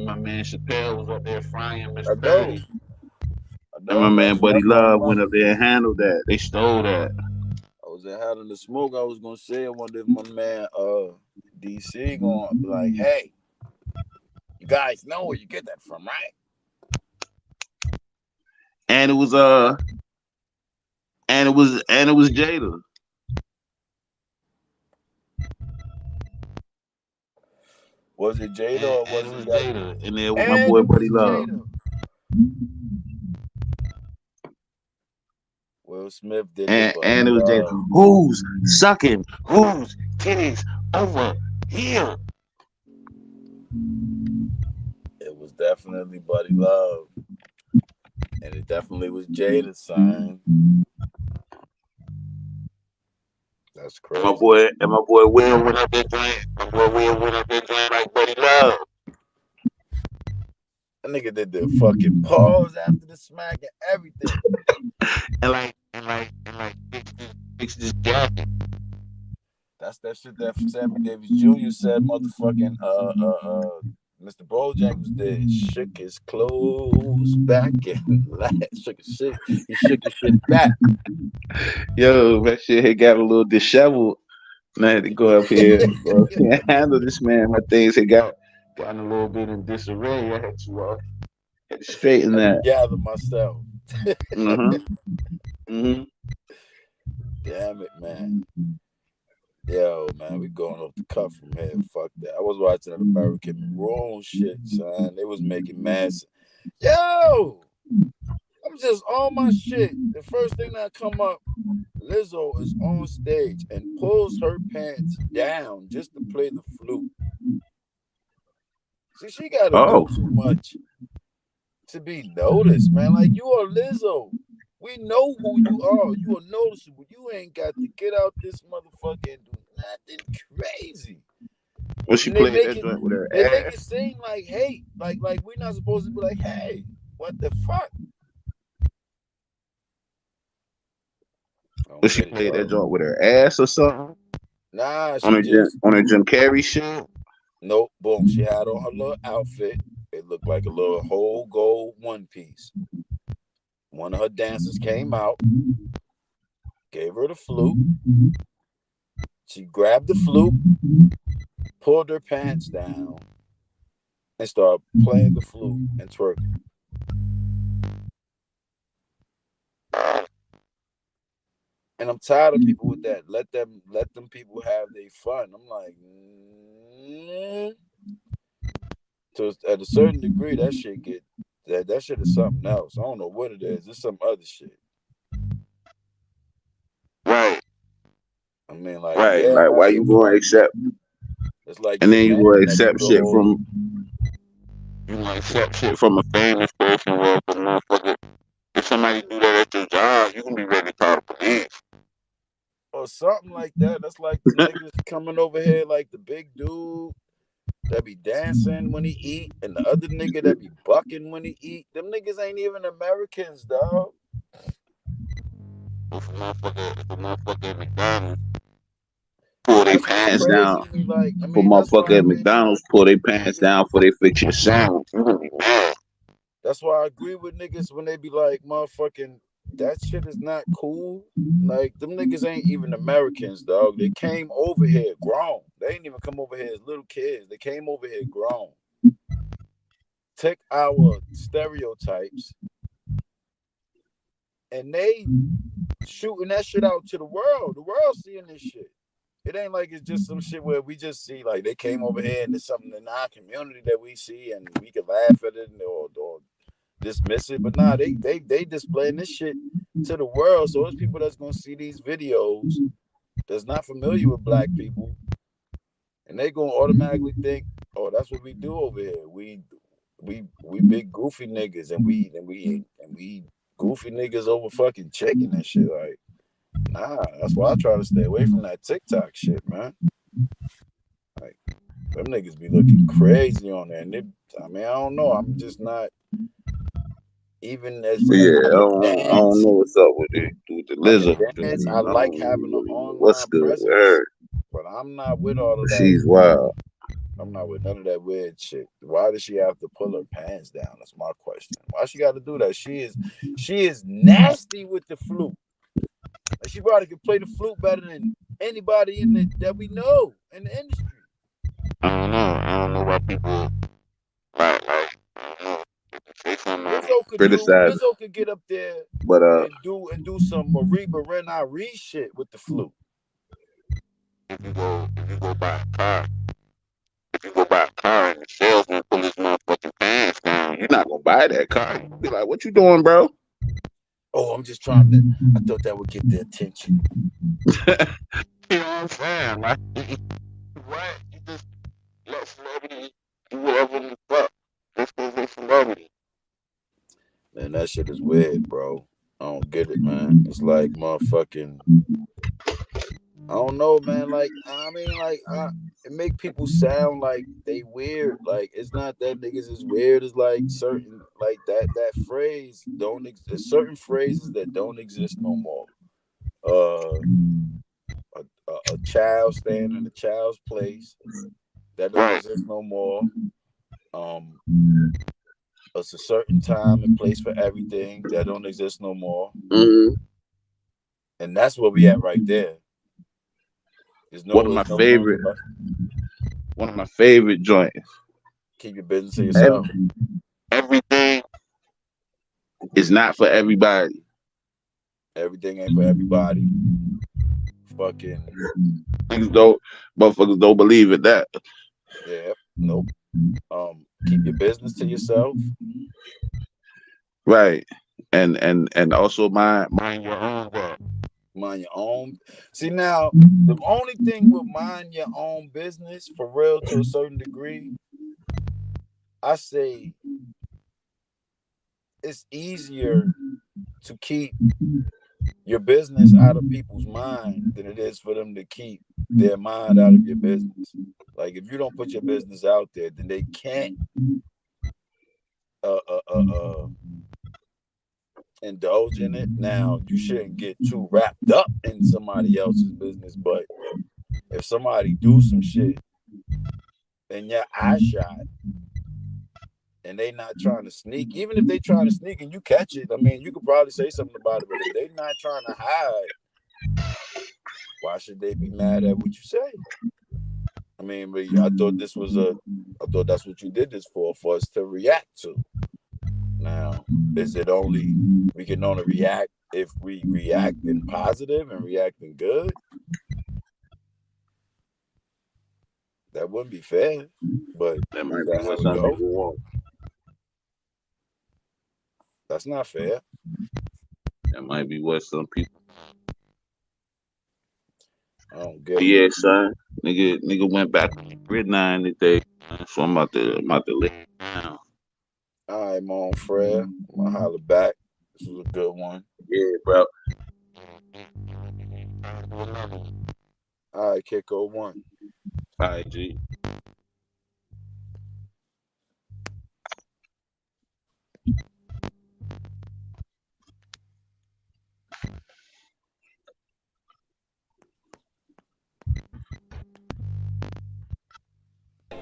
my man Chappelle was up there frying Mr. 30. And my man Buddy Love went up there and handled that. They stole that.
I was in having the smoke. I was gonna say, I wonder if my man DC gonna be like, hey, you guys know where you get that from, right?
And it was Jada.
Was it Jada or was it
Jada? And there was my boy Buddy Love.
Will Smith did
and it was Jada. Who's sucking whose titties over here?
It was definitely Buddy Love. And it definitely was Jada's son. That's crazy.
And my boy Will went up that joint. My boy Will went up that joint like Buddy Love.
That nigga did the fucking pause after the smack and everything.
and fix this jacket.
That's that shit that Sammy Davis Jr. said motherfucking Mr. Bojangles did. Shook his clothes back and shook his shit. He shook his shit back.
Yo, that shit had got a little disheveled. And I had to go up here and handle this man. My things had gotten a little bit in disarray. I had to straighten that.
Gather myself. Damn it, man. Yo, man, we going off the cuff from here. Fuck that. I was watching that American Roll shit, son. They was making mass. Yo, I'm just on my shit. The first thing that come up, Lizzo is on stage and pulls her pants down just to play the flute. See, she got to do too much to be noticed, man. Like, you are Lizzo. We know who you are. You are noticeable. You ain't got to get out this motherfucker and do nothing crazy.
Well, she played that joint with her
They
ass.
make it seem like hate. Like we're not supposed to be like, hey, what the fuck?
Well, she played that joint with her ass or something?
Nah,
on a Jim Carrey shit?
Nope. Boom. She had on her little outfit. It looked like a little whole gold one piece. One of her dancers came out, gave her the flute. She grabbed the flute, pulled her pants down, and started playing the flute and twerking. And I'm tired of people with that. Let them people have their fun. I'm like, So at a certain degree, that shit that shit is something else. I don't know what it is. It's some other shit.
Right.
I mean, like,
right.
Yeah,
like, why you going to accept?
It's like,
and then you going to accept shit from. You going to accept shit from a famous person or a motherfucker. If somebody do that at your job, you can be ready to call the police.
Or something like that. That's like the niggas coming over here, like the big dude that be dancing when he eat, and the other nigga that be bucking when he eat. Them niggas ain't even Americans, dog.
If a motherfucker at McDonald's pull their pants down, motherfucker at McDonald's pull their pants down before they fix your sandwich, you gonna be mad.
That's why I agree with niggas when they be like, motherfucking, that shit is not cool. Like, them niggas ain't even Americans, dog. They came over here grown. They ain't even come over here as little kids. They came over here grown. Take our stereotypes and they shooting that shit out to the world. The world seeing this shit. It ain't like it's just some shit where we just see, like, they came over here and there's something in our community that we see and we can laugh at it or dismiss it. But nah, they displaying this shit to the world. So there's people that's gonna see these videos that's not familiar with black people, and they gonna automatically think, oh, that's what we do over here. We big goofy niggas, and we goofy niggas over fucking chicken and shit. Like, nah, that's why I try to stay away from that TikTok shit, man. Like, them niggas be looking crazy on there, and I don't know. I'm just not. Even as
I don't know what's up with the Lizzo.
I like having an online presence, but I'm not with all of that.
She's wild.
I'm not with none of that weird shit. Why does she have to pull her pants down? That's my question. Why she got to do that? She is nasty with the flute. Like, she probably could play the flute better than anybody that we know in the industry.
I don't know why people like.
Lizzo could get up there,
but
and do some Mariba Renari shit with the flute.
If you go buy a car, and the salesman pull his motherfucking pants down, you're not gonna buy that car. You'll be like, "What you doing, bro?"
Oh, I'm just trying to. I thought that would get their attention.
You know what I'm saying? Like, what? You just let celebrity do whatever the fuck. Just because they're celebrity.
Man, And that shit is weird, bro. I don't get it, man. It's like motherfucking. I don't know, man. Like, I mean, like, it make people sound like they weird. Like, it's not that niggas is weird. It's like certain, like that phrase don't exist. Certain phrases that don't exist no more. A child staying in a child's place that don't exist no more. It's a certain time and place for everything that don't exist no more.
Mm-hmm.
And that's where we at right there. There's no,
One of my favorite joints.
Keep your business to yourself.
Everything is not for everybody.
Everything ain't for everybody. Fucking
motherfuckers don't believe in that.
Yeah, nope. Keep your business to yourself.
Right. And also mind your own work.
Mind your own. See, now the only thing with mind your own business for real to a certain degree, I say it's easier to keep your business out of people's mind than it is for them to keep their mind out of your business. Like, if you don't put your business out there, then they can't indulge in it. Now, you shouldn't get too wrapped up in somebody else's business, but if somebody do some shit and your eye shot and they not trying to sneak, even if they trying to sneak and you catch it, I mean, you could probably say something about it, but if they not trying to hide, why should they be mad at what you say? I mean, but I thought that's what you did this for us to react to. Now, is it only, we can only react if we react in positive and react in good? That wouldn't be fair, but
That might
is
be
that how
what
it
some
go?
people want.
That's not fair.
That might be what some people.
I don't get it.
Yeah, son. Nigga went back on the grid 9 today. So I'm about to lay it down.
All right, Mon Fred. I'm gonna holler back. This was a good one.
Yeah, bro.
All right, Kiko 1.
All right, G.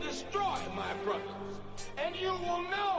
Destroy my brothers, and you will know